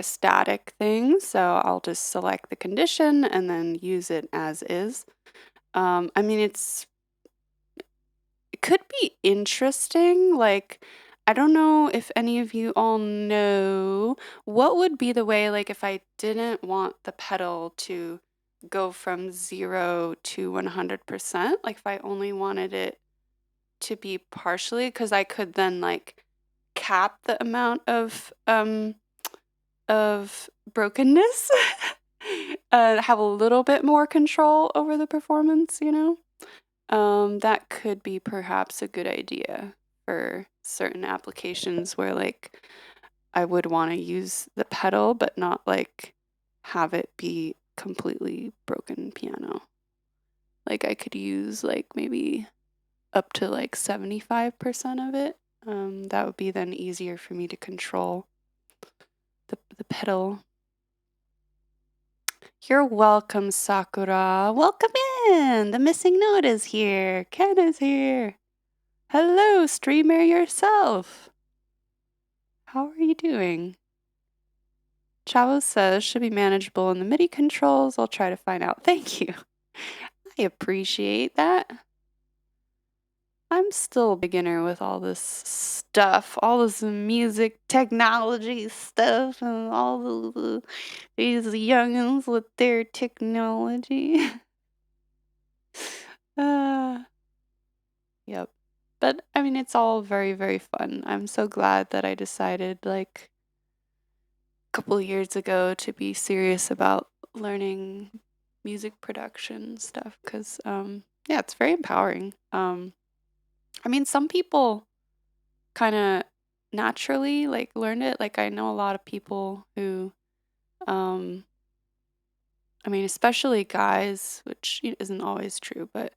static thing. So I'll just select the condition and then use it as is. I mean, it could be interesting. Like, I don't know if any of you all know what would be the way, like, if I didn't want the pedal to go from 0 to 100%, like if I only wanted it to be partially, because I could then like cap the amount of brokenness, have a little bit more control over the performance, you know? That could be perhaps a good idea for certain applications where like I would want to use the pedal but not like have it be completely broken piano. Like I could use like maybe up to like 75% of it. That would be then easier for me to control the pedal. You're welcome, Sakura. Welcome in. The missing note is here. Ken is here. Hello, streamer yourself. How are you doing? Chavo says should be manageable in the MIDI controls. I'll try to find out. Thank you. I appreciate that. I'm still a beginner with all this stuff, all this music technology stuff, and all these youngins with their technology. Yep. But I mean, it's all very, very fun. I'm so glad that I decided like a couple of years ago to be serious about learning music production stuff because, yeah, it's very empowering. I mean, some people kind of naturally like learn it. Like I know a lot of people who, um, I mean, especially guys, which isn't always true, but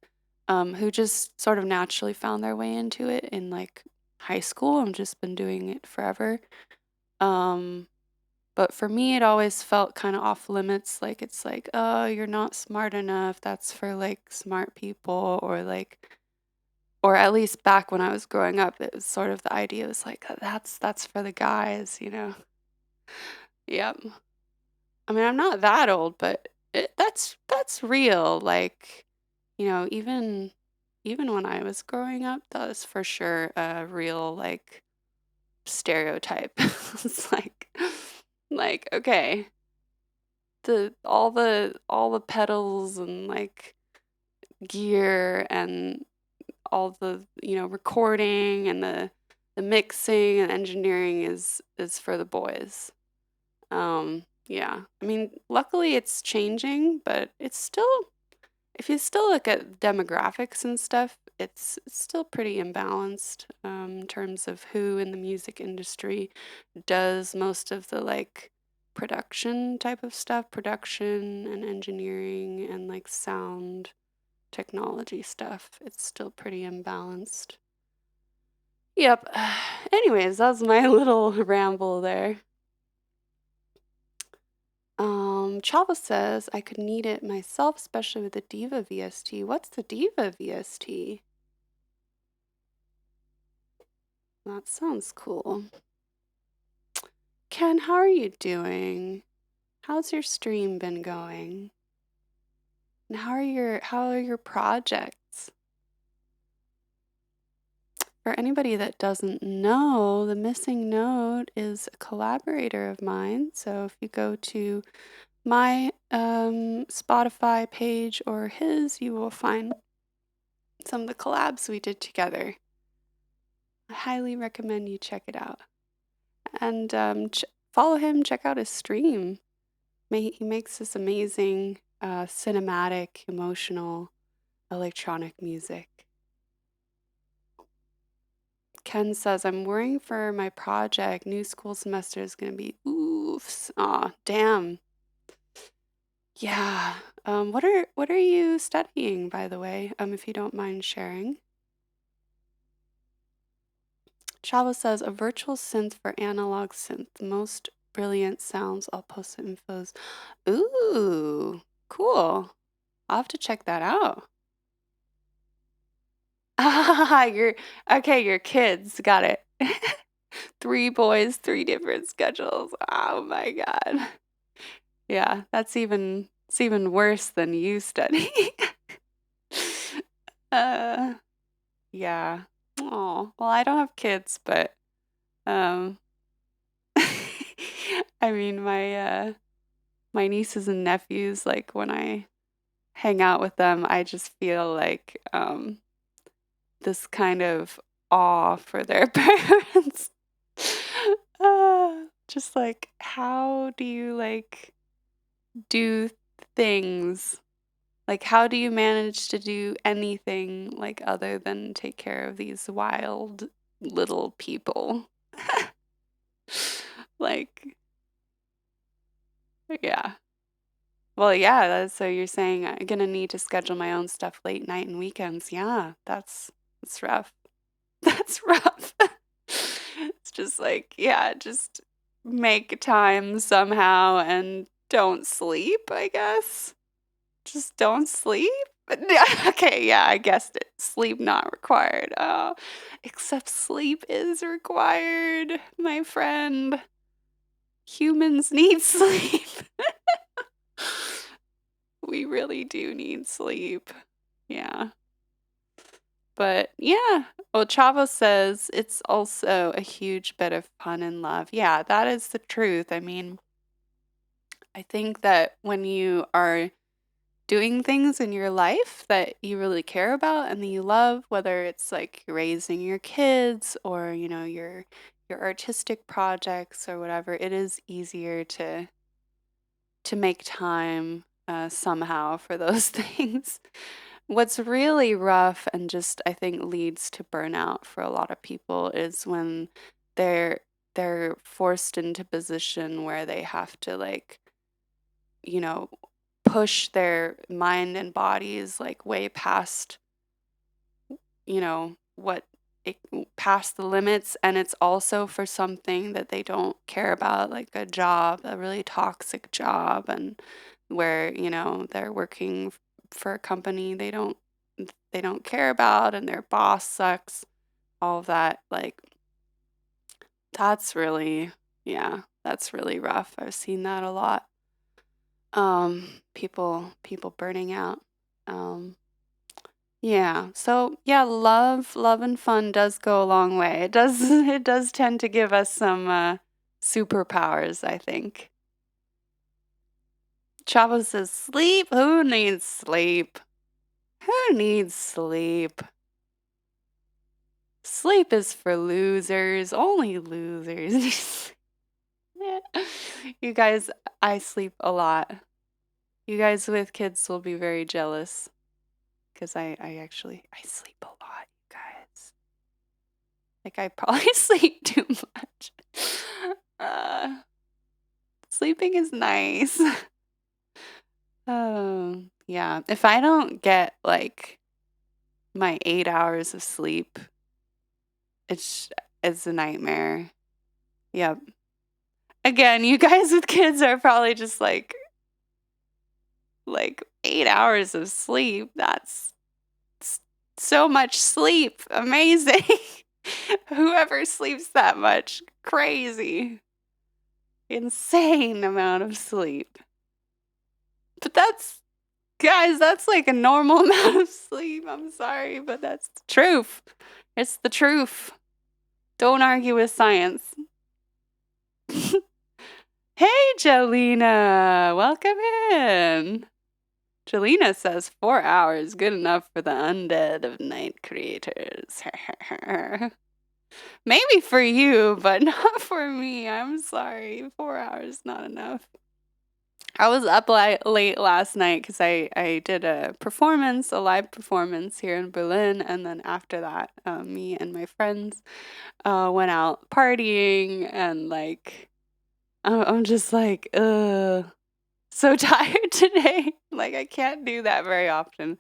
who just sort of naturally found their way into it in like high school. I've just been doing it forever. But for me, it always felt kind of off limits. Like it's like, oh, you're not smart enough. That's for like smart people, or like, or at least back when I was growing up, it was sort of the idea was like, that's for the guys, you know. Yep. I mean, I'm not that old, but that's real. Like, you know, even when I was growing up, that was for sure a real like stereotype. It's like okay, all the pedals and like gear and all the recording and the mixing and engineering is for the boys. Yeah. I mean, luckily it's changing, but it's still, if you still look at demographics and stuff, it's still pretty imbalanced in terms of who in the music industry does most of the like production type of stuff, production and engineering and like sound technology stuff. It's still pretty imbalanced. Yep. Anyways, that was my little ramble there. Chava says I could need it myself, especially with the Diva VST. What's the Diva VST? That sounds cool. Ken, how are you doing? How's your stream been going? And how are your projects? For anybody that doesn't know, the missing note is a collaborator of mine. So if you go to my Spotify page or his, you will find some of the collabs we did together. I highly recommend you check it out. And follow him, check out his stream. He makes this amazing cinematic, emotional electronic music. Ken says, I'm worrying for my project. New school semester is going to be oofs. Aw, damn. Yeah. What are you studying, by the way, if you don't mind sharing? Chava says, a virtual synth for analog synth. The most brilliant sounds. I'll post the infos. Ooh, cool. I'll have to check that out. Your kids. Got it. 3 boys, 3 different schedules. Oh my God. Yeah, it's even worse than you studying. Yeah. Oh, well, I don't have kids, but I mean my nieces and nephews, like when I hang out with them, I just feel like this kind of awe for their parents. Just like, how do you like do things? Like, how do you manage to do anything like other than take care of these wild little people? Like, yeah. Well, yeah, so you're saying I'm gonna need to schedule my own stuff late night and weekends. Yeah, that's rough. That's rough. It's just like, yeah, just make time somehow and don't sleep, I guess. Just don't sleep? Okay, yeah, I guessed it. Sleep not required. Oh, except sleep is required, my friend. Humans need sleep. We really do need sleep. Yeah. But yeah. Well, Chavo says it's also a huge bit of fun and love. Yeah, that is the truth. I mean, I think that when you are doing things in your life that you really care about and that you love, whether it's like raising your kids or, your artistic projects or whatever, it is easier to make time somehow for those things. What's really rough and just I think leads to burnout for a lot of people is when they're forced into position where they have to like, you know, push their mind and bodies like way past, what it past the limits, and it's also for something that they don't care about, like a job, a really toxic job, and where, they're working for a company they don't care about and their boss sucks, all of that, like that's really, yeah, that's really rough. I've seen that a lot. People burning out. Yeah. So yeah, love and fun does go a long way. It does it does tend to give us some superpowers, I think. Chavo says sleep? Who needs sleep? Who needs sleep? Sleep is for losers. Only losers. You guys, I sleep a lot. You guys with kids will be very jealous because I sleep a lot, you guys. Like I probably sleep too much. Sleeping is nice. Yeah. If I don't get like my 8 hours of sleep, it's a nightmare. Yep. Again, you guys with kids are probably just like 8 hours of sleep. That's so much sleep. Amazing. Whoever sleeps that much, crazy. insane amount of sleep. But guys, that's like a normal amount of sleep. I'm sorry, but that's the truth. It's the truth. Don't argue with science. Hey, Jelena, welcome in. Jelena says 4 hours, good enough for the undead of night creators. Maybe for you, but not for me. I'm sorry. 4 hours, not enough. I was up late last night because I did a live performance here in Berlin, and then after that, me and my friends went out partying, and like I'm just like, so tired today. Like I can't do that very often.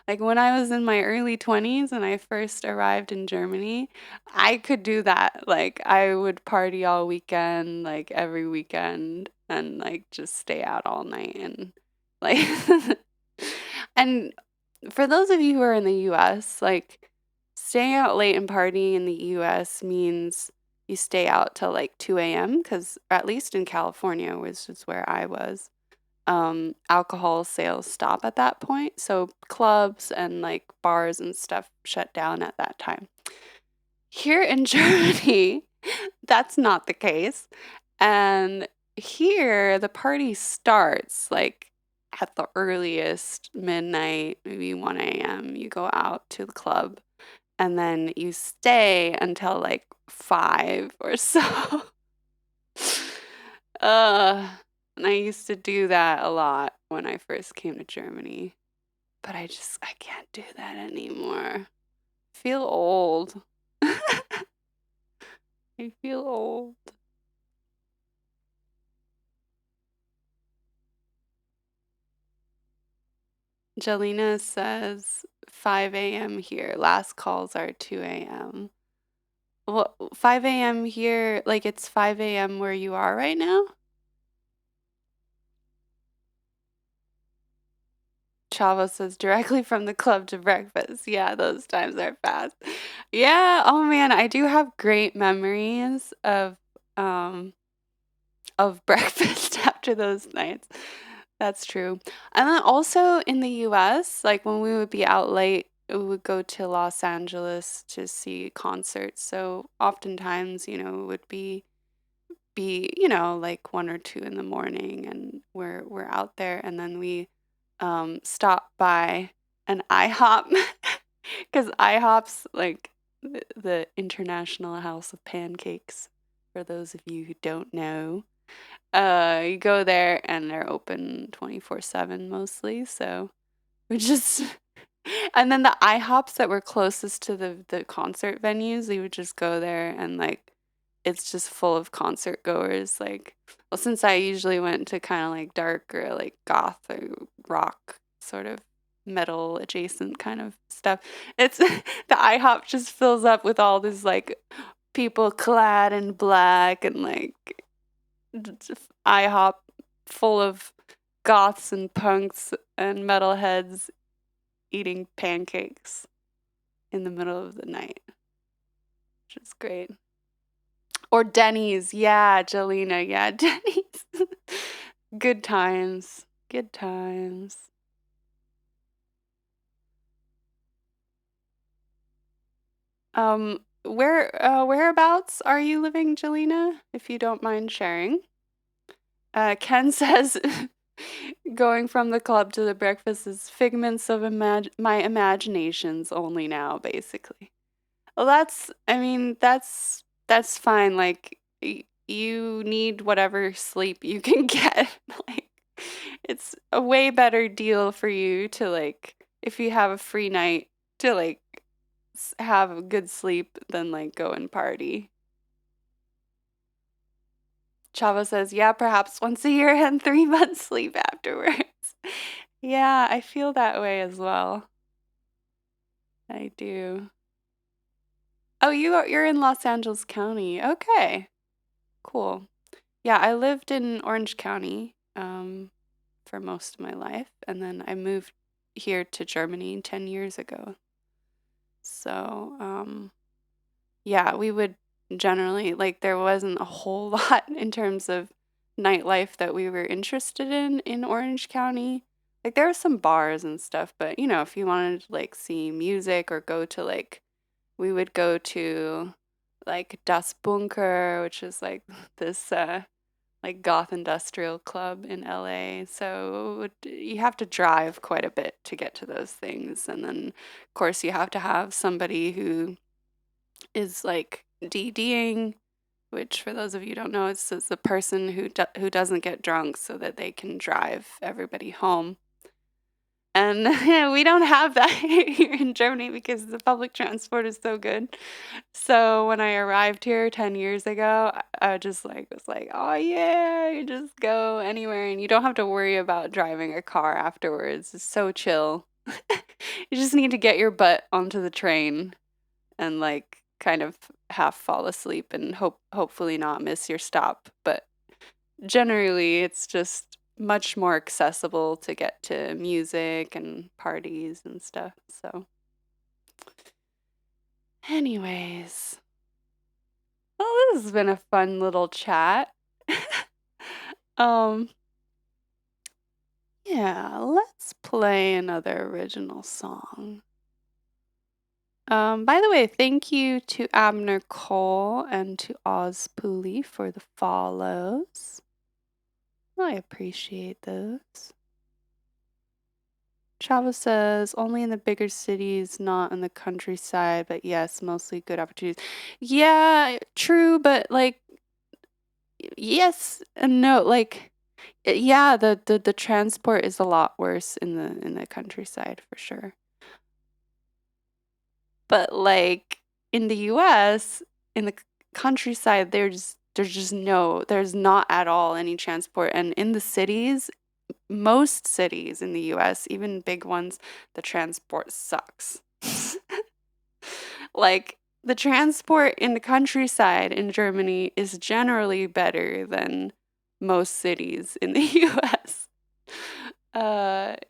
Like when I was in my early 20s and I first arrived in Germany, I could do that. Like I would party all weekend, like every weekend, and like just stay out all night and like and for those of you who are in the US, like staying out late and partying in the US means you stay out till like 2 a.m. because at least in California, which is where I was, alcohol sales stop at that point. So clubs and like bars and stuff shut down at that time. Here in Germany, that's not the case. And here, the party starts like at the earliest midnight, maybe 1 a.m. You go out to the club and then you stay until like 5 or so. And I used to do that a lot when I first came to Germany. But I can't do that anymore. I feel old. I feel old. Jelena says 5 a.m. here. Last calls are 2 a.m. Well, 5 a.m. here, like it's 5 a.m. where you are right now? Chava says directly from the club to breakfast. Yeah, those times are fast. Yeah, oh man, I do have great memories of breakfast after those nights. That's true. And then also in the US, like when we would be out late, we would go to Los Angeles to see concerts. So oftentimes, it would be like 1 or 2 in the morning and we're out there and then we stop by an IHOP because IHOP's like the International House of Pancakes, for those of you who don't know. You go there and they're open 24/7 mostly, so we just and then the IHOPs that were closest to the concert venues, we would just go there and like it's just full of concert goers. Like, well, since I usually went to kind of like dark or like goth or rock sort of metal adjacent kind of stuff, it's the IHOP just fills up with all these like people clad in black and like IHOP full of goths and punks and metalheads eating pancakes in the middle of the night, which is great. Or Denny's. Yeah, Jelena. Yeah, Denny's. Good times. Good times. Whereabouts are you living, Jelena? If you don't mind sharing. Ken says going from the club to the breakfast is figments of my imaginations only now, basically. Well, that's fine. Like you need whatever sleep you can get. Like it's a way better deal for you to like if you have a free night to like have a good sleep than like go and party. Chava says, yeah, perhaps once a year and 3 months sleep afterwards. Yeah, I feel that way as well. I do. Oh, you're in Los Angeles County. Okay. Cool. Yeah, I lived in Orange County for most of my life, and then I moved here to Germany 10 years ago. So, yeah, we would generally like there wasn't a whole lot in terms of nightlife that we were interested in Orange County. Like there were some bars and stuff, but you know, if you wanted to like see music or go to like we would go to like Das Bunker, which is like this like goth industrial club in LA. So you have to drive quite a bit to get to those things. And then of course you have to have somebody who is like DDing, which for those of you who don't know, it's the person who doesn't get drunk so that they can drive everybody home. And we don't have that here in Germany because the public transport is so good. So when I arrived here 10 years ago, I just like was like, "Oh yeah, you just go anywhere and you don't have to worry about driving a car afterwards. It's so chill." You just need to get your butt onto the train and like kind of half fall asleep and hopefully not miss your stop. But generally, it's just much more accessible to get to music and parties and stuff. So, anyways, well, this has been a fun little chat. um, yeah, let's play another original song. By the way, thank you to Abner Cole and to Oz Pooley for the follows. I appreciate those. Chava says, only in the bigger cities, not in the countryside, but yes, mostly good opportunities. Yeah, true, but like, yes and no. Like, yeah, the transport is a lot worse in the countryside for sure. But like in the US, in the countryside, there's not at all any transport. And in the cities, most cities in the US, even big ones, the transport sucks. Like the transport in the countryside in Germany is generally better than most cities in the US.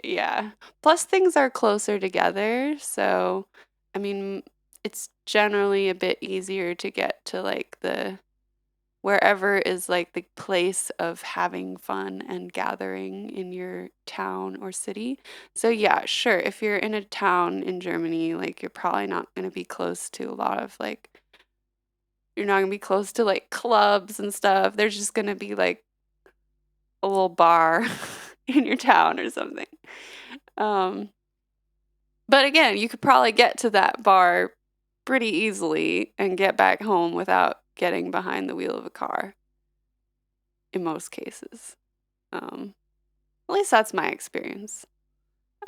Yeah. Plus things are closer together, so I mean, it's generally a bit easier to get to like the wherever is like the place of having fun and gathering in your town or city. So yeah, sure, if you're in a town in Germany, like you're probably not going to be close to a lot of like you're not going to be close to like clubs and stuff. There's just going to be like a little bar in your town or something. But again, you could probably get to that bar pretty easily and get back home without getting behind the wheel of a car in most cases. At least that's my experience.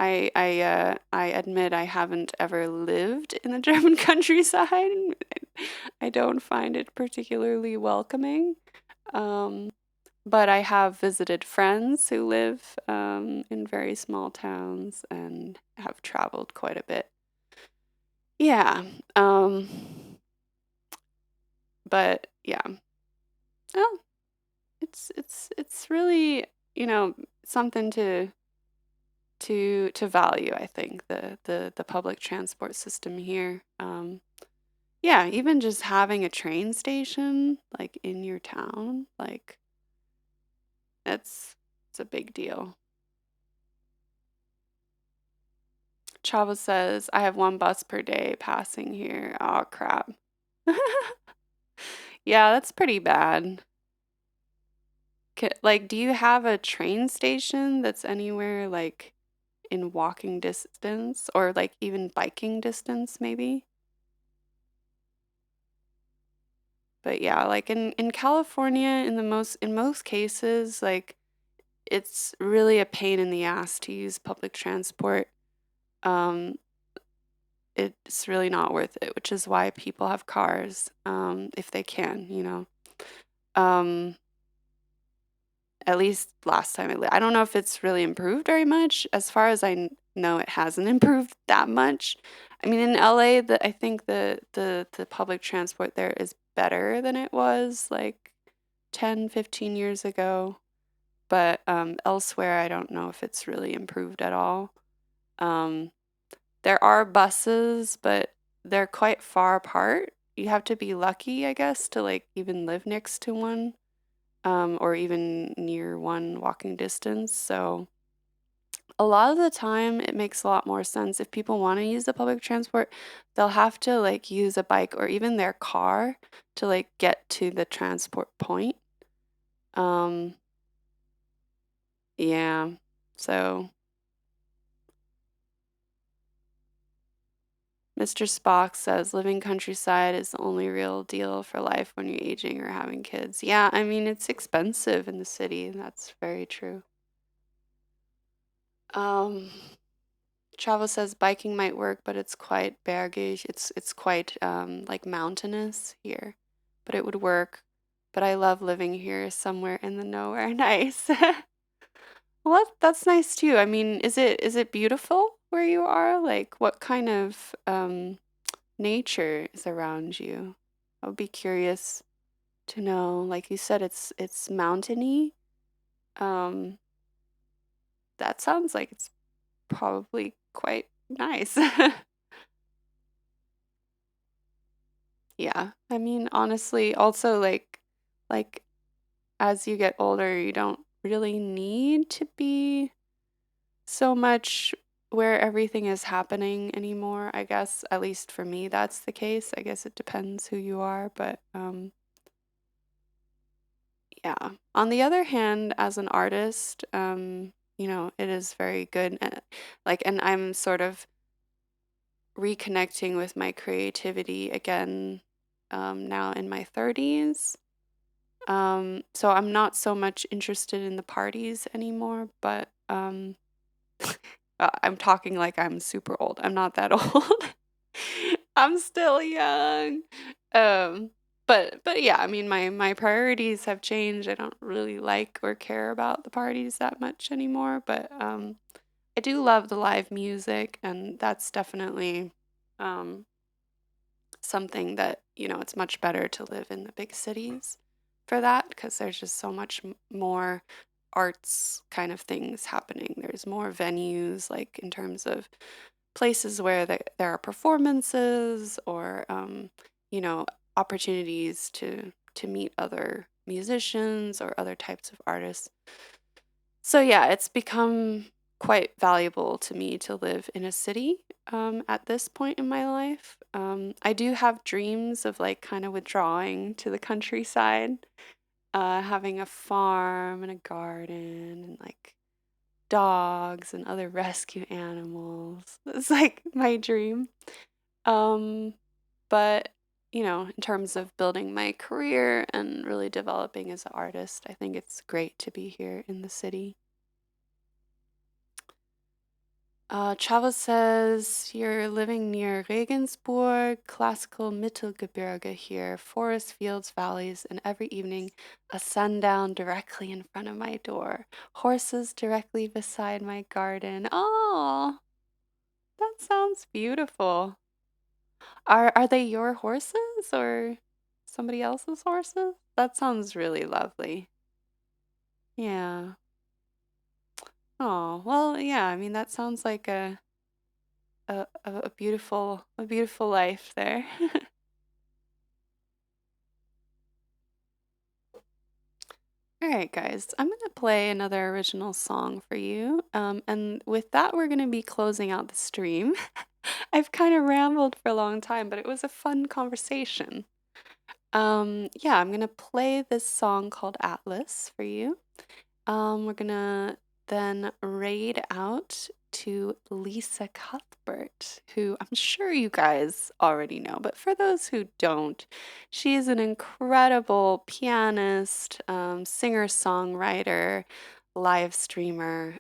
I admit I haven't ever lived in the German countryside. I don't find it particularly welcoming. But I have visited friends who live in very small towns and have traveled quite a bit. Yeah. But yeah. Oh, it's really, you know, something to value, I think, the public transport system here. Yeah, even just having a train station like in your town, like it's a big deal. Chavo says, I have one bus per day passing here. Oh, crap. Yeah, that's pretty bad. Like, do you have a train station that's anywhere like in walking distance or like even biking distance, maybe? But yeah, like in California, in most cases, like it's really a pain in the ass to use public transport. Um, it's really not worth it, which is why people have cars, if they can, you know. Um, at least last time I don't know if it's really improved very much. As far as know, it hasn't improved that much. I mean, in LA, I think the public transport there is better than it was like 10, 15 years ago. But elsewhere, I don't know if it's really improved at all. There are buses, but they're quite far apart. You have to be lucky, I guess, to like even live next to one. or even near one walking distance. So a lot of the time it makes a lot more sense if people want to use the public transport, they'll have to like use a bike or even their car to like get to the transport point. Um, yeah. So Mr. Spock says living countryside is the only real deal for life when you're aging or having kids. Yeah, I mean it's expensive in the city. That's very true. Um, Travel says biking might work, but it's quite bergisch. It's quite like mountainous here, but it would work. But I love living here somewhere in the nowhere. Nice. Well, that's nice too. I mean, is it beautiful where you are? Like, what kind of nature is around you? I would be curious to know. Like you said, it's mountainy. Um, that sounds like it's probably quite nice. Yeah. I mean, honestly, also like as you get older, you don't really need to be so much where everything is happening anymore. I guess at least for me that's the case. I guess it depends who you are, but yeah. On the other hand, as an artist, it is very good and I'm sort of reconnecting with my creativity again now in my 30s. So I'm not so much interested in the parties anymore, but I'm talking like I'm super old. I'm not that old. I'm still young. Um, but yeah, I mean my priorities have changed. I don't really like or care about the parties that much anymore, but I do love the live music, and that's definitely um something that, it's much better to live in the big cities for that because there's just so much more arts kind of things happening. There's more venues, like in terms of places where there are performances or, you know, opportunities to meet other musicians or other types of artists. So yeah, it's become quite valuable to me to live in a city at this point in my life. I do have dreams of like kind of withdrawing to the countryside, having a farm and a garden and like dogs and other rescue animals. It's like my dream. Um, but in terms of building my career and really developing as an artist, I think it's great to be here in the city. Chava says you're living near Regensburg, classical Mittelgebirge here, forest, fields, valleys, and every evening a sundown directly in front of my door. Horses directly beside my garden. Oh, that sounds beautiful. Are they your horses or somebody else's horses? That sounds really lovely. Yeah. Oh, well, yeah, I mean that sounds like a beautiful life there. All right, guys, I'm gonna play another original song for you. And with that, we're gonna be closing out the stream. I've kind of rambled for a long time, but it was a fun conversation. Yeah, I'm gonna play this song called Atlas for you. We're gonna then raid out to Lisa Cuthbert, who I'm sure you guys already know, but for those who don't, she is an incredible pianist, singer-songwriter, live streamer,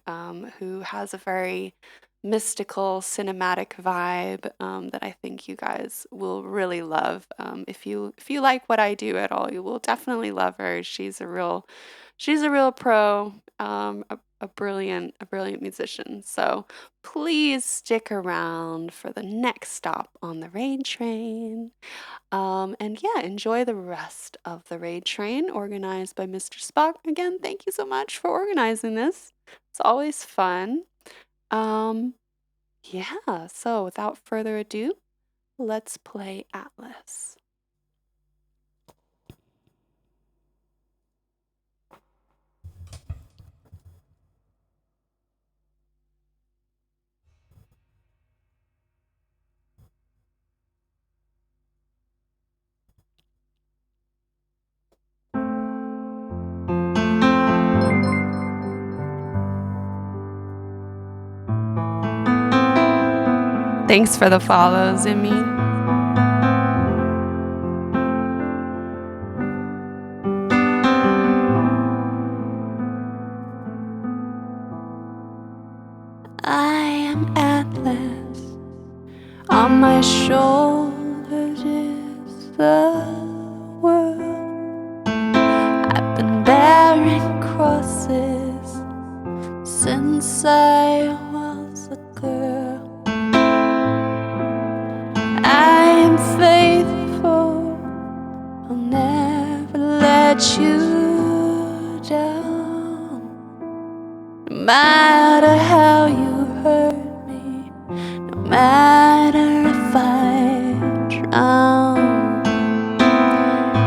who has a very mystical, cinematic vibe that I think you guys will really love. If you like what I do at all, you will definitely love her. She's a real pro, a brilliant musician. So please stick around for the next stop on the raid train. And yeah, enjoy the rest of the raid train organized by Mr. Spock. Again, thank you so much for organizing this. It's always fun. Um, yeah, so without further ado, let's play Atlas. Thanks for the follow, Zimmy. I am Atlas. On my shoulders is the world. I've been bearing crosses since I was a girl. I am faithful, I'll never let you down. No matter how you hurt me, no matter if I drown,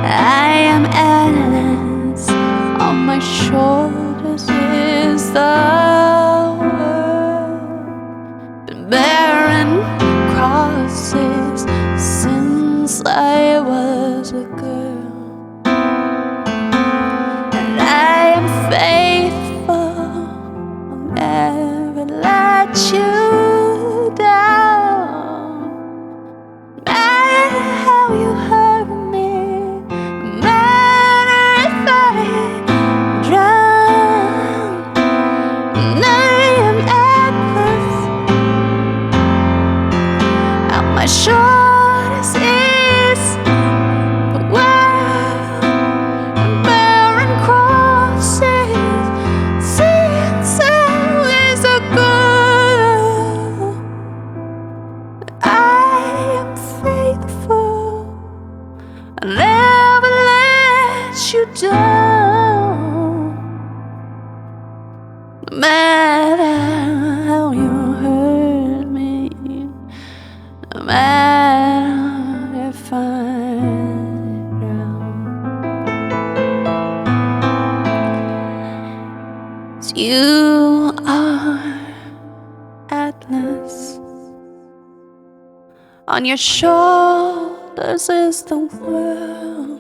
I am Atlas. On my shoulders is the world. Been bearing crosses since I was a girl, and I am faithful, I'll never let you down. No matter how you hurt me, no matter if I drown, and I am Atlas. On my shoulders is the world. I'm bearing crosses since I was a girl. I am faithful, I'll never let you down. No matter how you hurt me, no matter if I drown. 'Cause you are Atlas. On your shoulders is the world.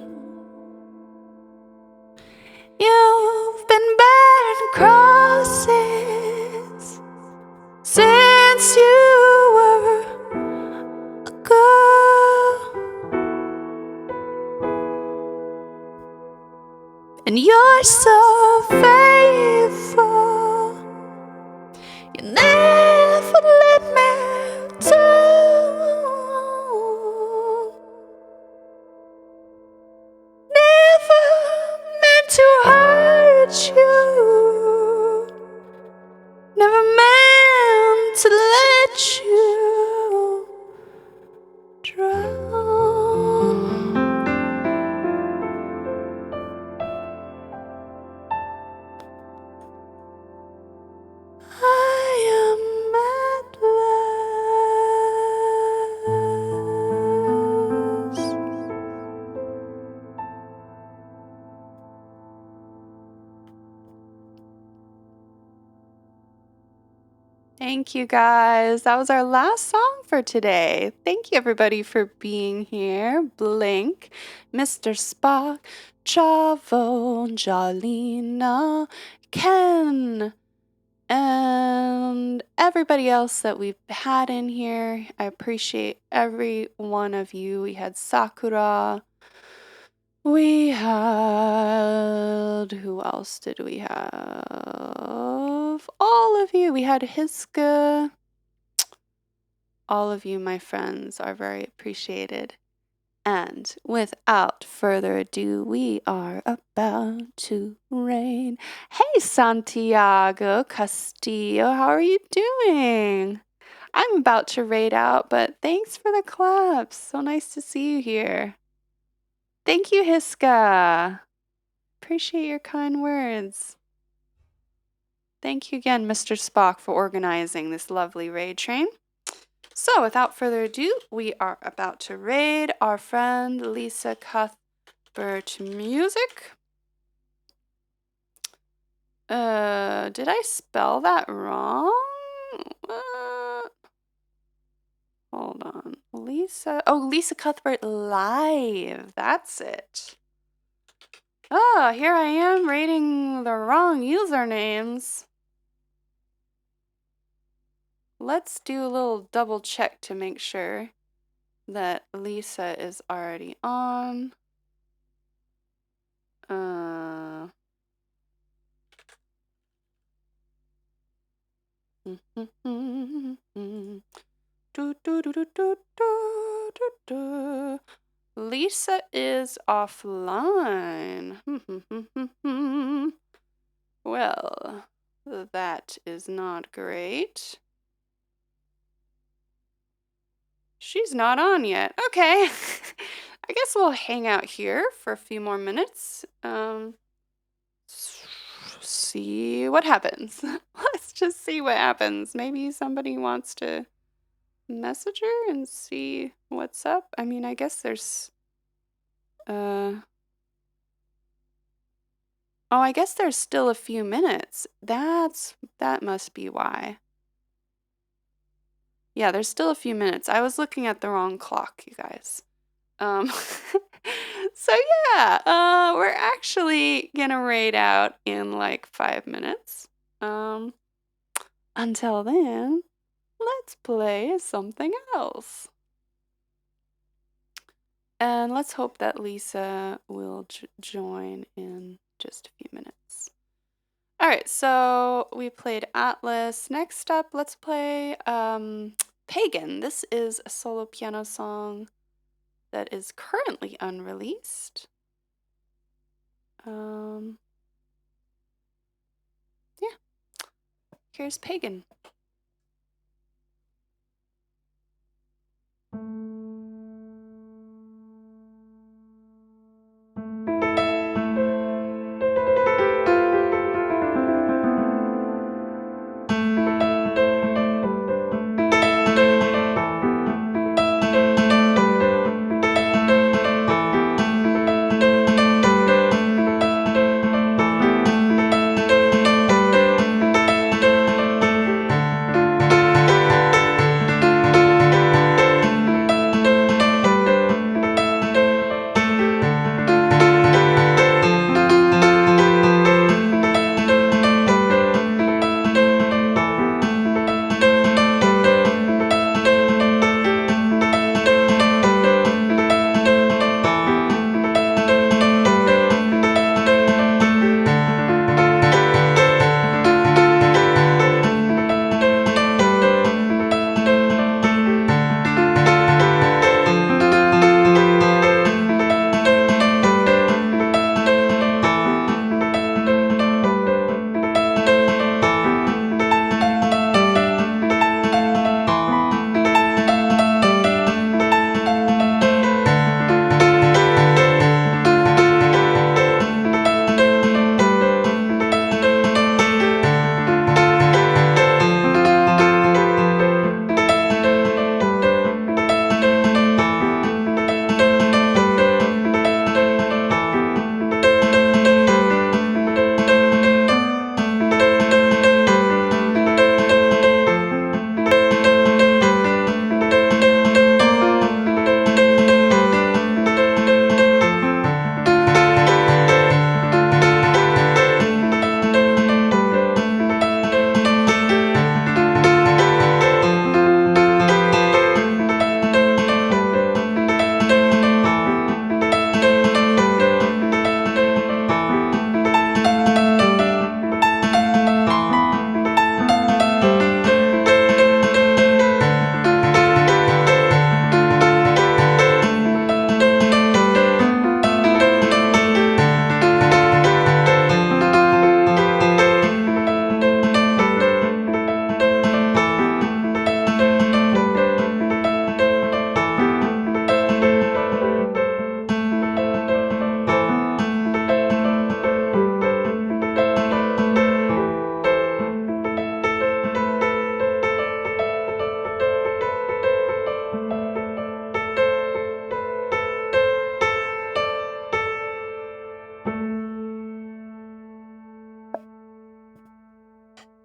You've been bearing crosses since you were a girl, and you're so faithful, you never let me down. Never meant to hurt you, never meant to let you drown. I am Atlas. Thank you guys. That was our last song for today. Thank you everybody for being here. Blink, Mr. Spock, Chavo, Jolina, Ken, and everybody else that we've had in here. I appreciate every one of you. We had Sakura. We had, who else did we have? All of you. We had Hiska. All of you, my friends, are very appreciated. And without further ado, we are about to raid. Hey, Santiago Castillo, how are you doing? I'm about to raid out, but thanks for the claps. So nice to see you here. Thank you, Hiska. Appreciate your kind words. Thank you again, Mr. Spock, for organizing this lovely raid train. So, without further ado, we are about to raid our friend Lisa Cuthbert Music. Did I spell that wrong? Hold on. Lisa. Oh, Lisa Cuthbert Live. That's it. Oh, here I am rating the wrong usernames. let's do a little double check to make sure that Lisa is already on. Lisa is offline. Well, that is not great. She's not on yet. Okay. I guess we'll hang out here for a few more minutes. See what happens. Let's just see what happens. Maybe somebody wants to message her and see what's up. I mean, I guess there's oh, I guess there's still a few minutes. That must be why. Yeah, there's still a few minutes. I was looking at the wrong clock, you guys. So yeah, we're actually gonna raid out in like 5 minutes. Until then, let's play something else. And let's hope that Lisa will join in just a few minutes. All right, so we played Atlas. Next up, let's play Pagan. This is a solo piano song that is currently unreleased. Yeah, here's Pagan.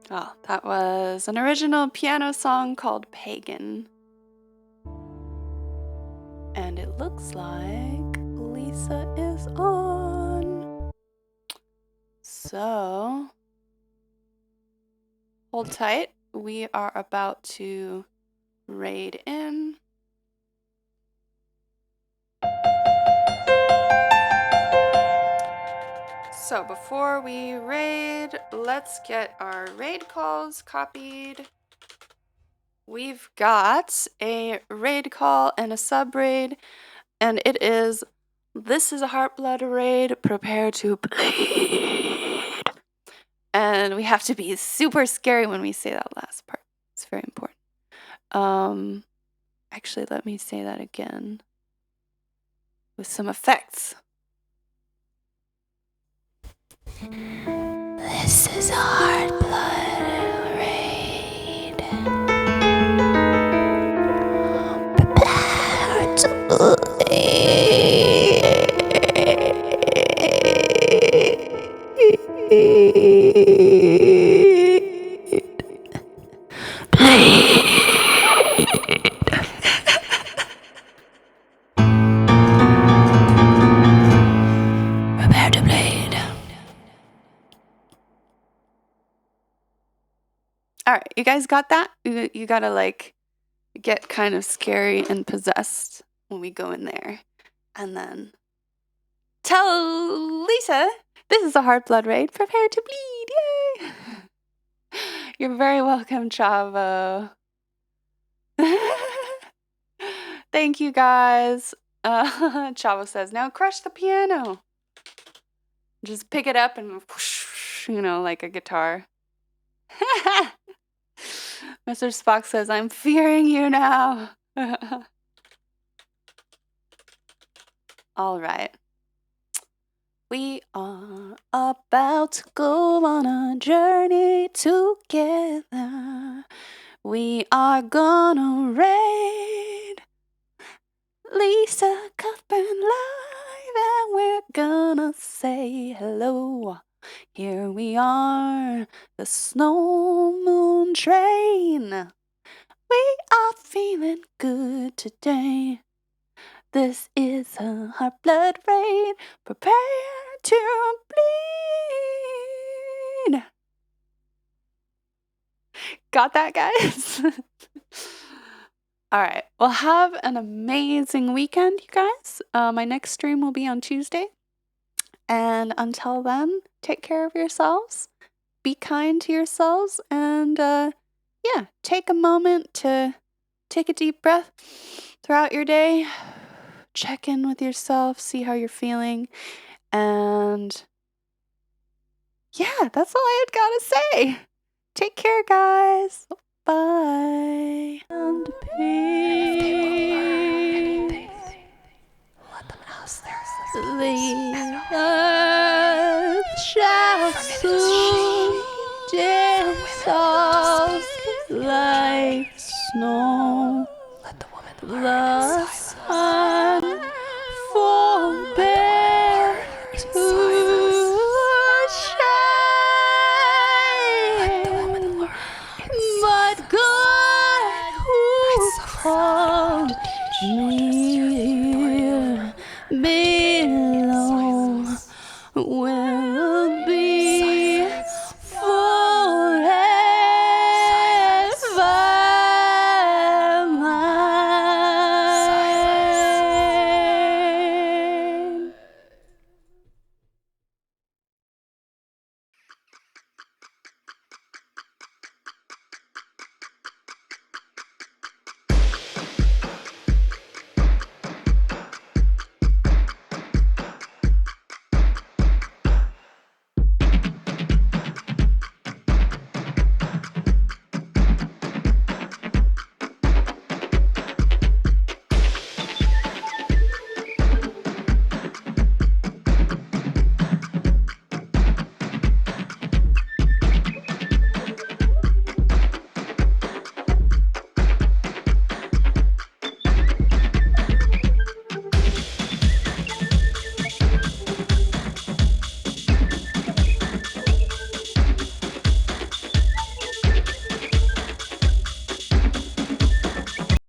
Oh, that was an original piano song called Pagan. And it looks like Lisa is on. So, hold tight. we are about to raid in. So before we raid, let's get our raid calls copied. We've got a raid call and a sub raid, and it is, this is a Heartblood raid, prepare to bleed. And we have to be super scary when we say that last part. It's very important. Actually, let me say that again with some effects. This is a Heartblood raid. Prepare to bleed. Prepare to bleed. All right, you guys got that? You gotta like get kind of scary and possessed when we go in there. And then tell Lisa, this is a Heartblood raid. Prepare to bleed. Yay! You're very welcome, Chavo. Thank you, guys. Chavo says, now crush the piano. Just pick it up and whoosh, you know, like a guitar. Mr. Spock says, I'm fearing you now. All right. We are about to go on a journey together. We are gonna raid Lisa Cuthbert live, and we're gonna say hello. Here we are, the Snow Moon Train. We are feeling good today. This is a Heartblood raid. Prepare to bleed. Got that, guys? All right. Well, have an amazing weekend, you guys. My next stream will be on Tuesday. And until then, take care of yourselves. Be kind to yourselves. And yeah, take a moment to take a deep breath throughout your day. Check in with yourself, see how you're feeling. And yeah, that's all I had got to say. Take care, guys. Bye. And peace. Let them ask their the earth shall soon dissolve like snow. Let the woman the sun forbear to shine, but God who calls